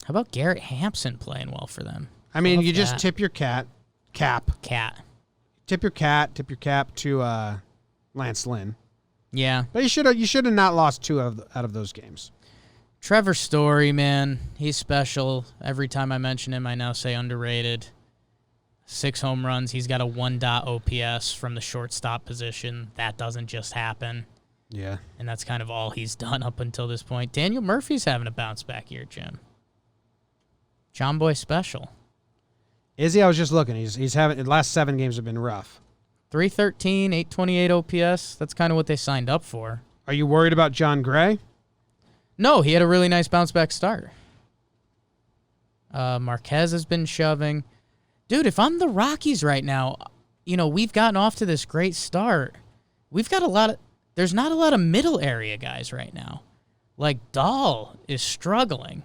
How about Garrett Hampson playing well for them? I mean, Love you just that. tip your cap. Cat. Tip your cap to Lance Lynn. Yeah. But you should have not lost 2 out of those games. Trevor Story, man, he's special. Every time I mention him, I now say underrated. 6 home runs. He's got a 1 OPS from the shortstop position. That doesn't just happen. Yeah. And that's kind of all he's done up until this point. Daniel Murphy's having a bounce back year, Jim. Jomboy special. Is he? I was just looking. He's having the last 7 games have been rough. 313, 828 OPS. That's kind of what they signed up for. Are you worried about John Gray? No, he had a really nice bounce back start. Marquez has been shoving. Dude, if I'm the Rockies right now, we've gotten off to this great start. We've got there's not a lot of middle area guys right now. Like Dahl is struggling.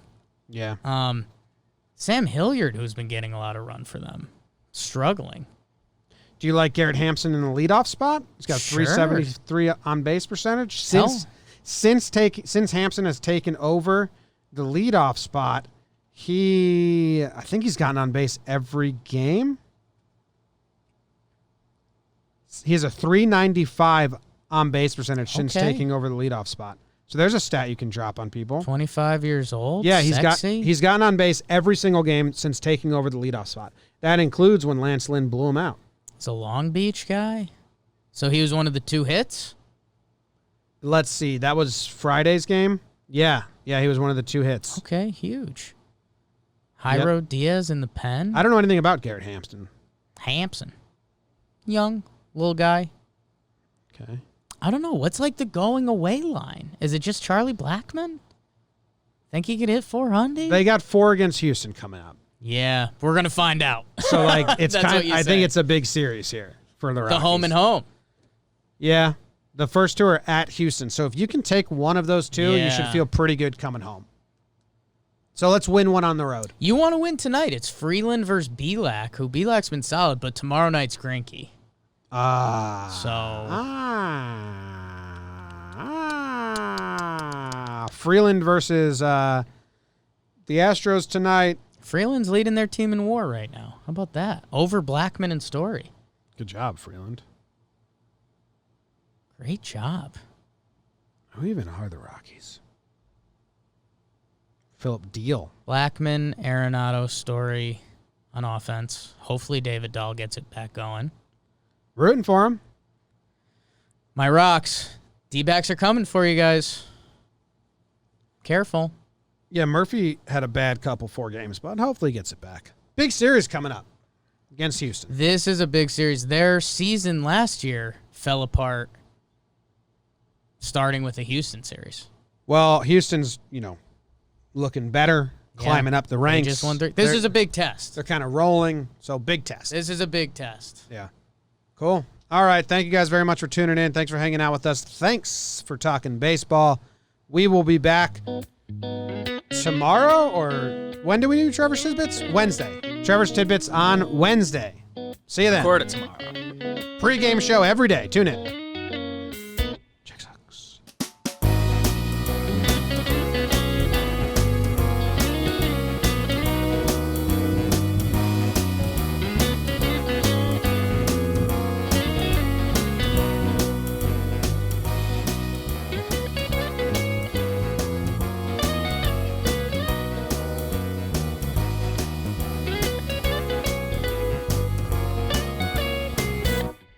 Yeah. Sam Hilliard, who's been getting a lot of run for them, struggling. Do you like Garrett Hampson in the leadoff spot? He's got Sure. 373 on base percentage. Hell. Since Hampson has taken over the leadoff spot, I think he's gotten on base every game. He has a 395 on base percentage since Okay. taking over the leadoff spot. So there's a stat you can drop on people. 25 years old. Yeah, Sexy. he's gotten on base every single game since taking over the leadoff spot. That includes when Lance Lynn blew him out. He's a Long Beach guy. So he was one of the 2 hits? Let's see. That was Friday's game. Yeah, he was one of the 2 hits. Okay, huge. Jairo Diaz in the pen. I don't know anything about Garrett Hampson. Hampson. Young, little guy. Okay. I don't know. What's like the going away line? Is it just Charlie Blackmon? Think he could hit 400? They got 4 against Houston coming up. Yeah, we're going to find out. So, like, it's That's what you I say. think it's a big series here for the Rockies. The home and home. Yeah. The first 2 are at Houston. So if you can take one of those 2, you should Yeah. feel pretty good coming home. So let's win one on the road. You want to win tonight. It's Freeland versus Belak, who Belak's been solid, but tomorrow night's Greinke. Freeland versus the Astros tonight. Freeland's leading their team in WAR right now. How about that? Over Blackman and Story. Good job, Freeland. Great job. Who even are the Rockies? Philip Deal. Blackman, Arenado, Story on offense. Hopefully David Dahl gets it back going. Rooting for him. My Rocks. D-backs are coming for you guys. Careful. Yeah, Murphy had a bad couple 4 games, but hopefully he gets it back. Big series coming up against Houston. This is a big series. Their season last year fell apart starting with the Houston series. Well, Houston's, looking better, climbing up the ranks. They just won this is a big test. They're kind of rolling, so big test. This is a big test. Yeah. Cool. All right. Thank you guys very much for tuning in. Thanks for hanging out with us. Thanks for talking baseball. We will be back tomorrow, or when do we do Trevor's Tidbits? Wednesday. Trevor's Tidbits on Wednesday. See you then. Record it tomorrow. Pre-game show every day. Tune in.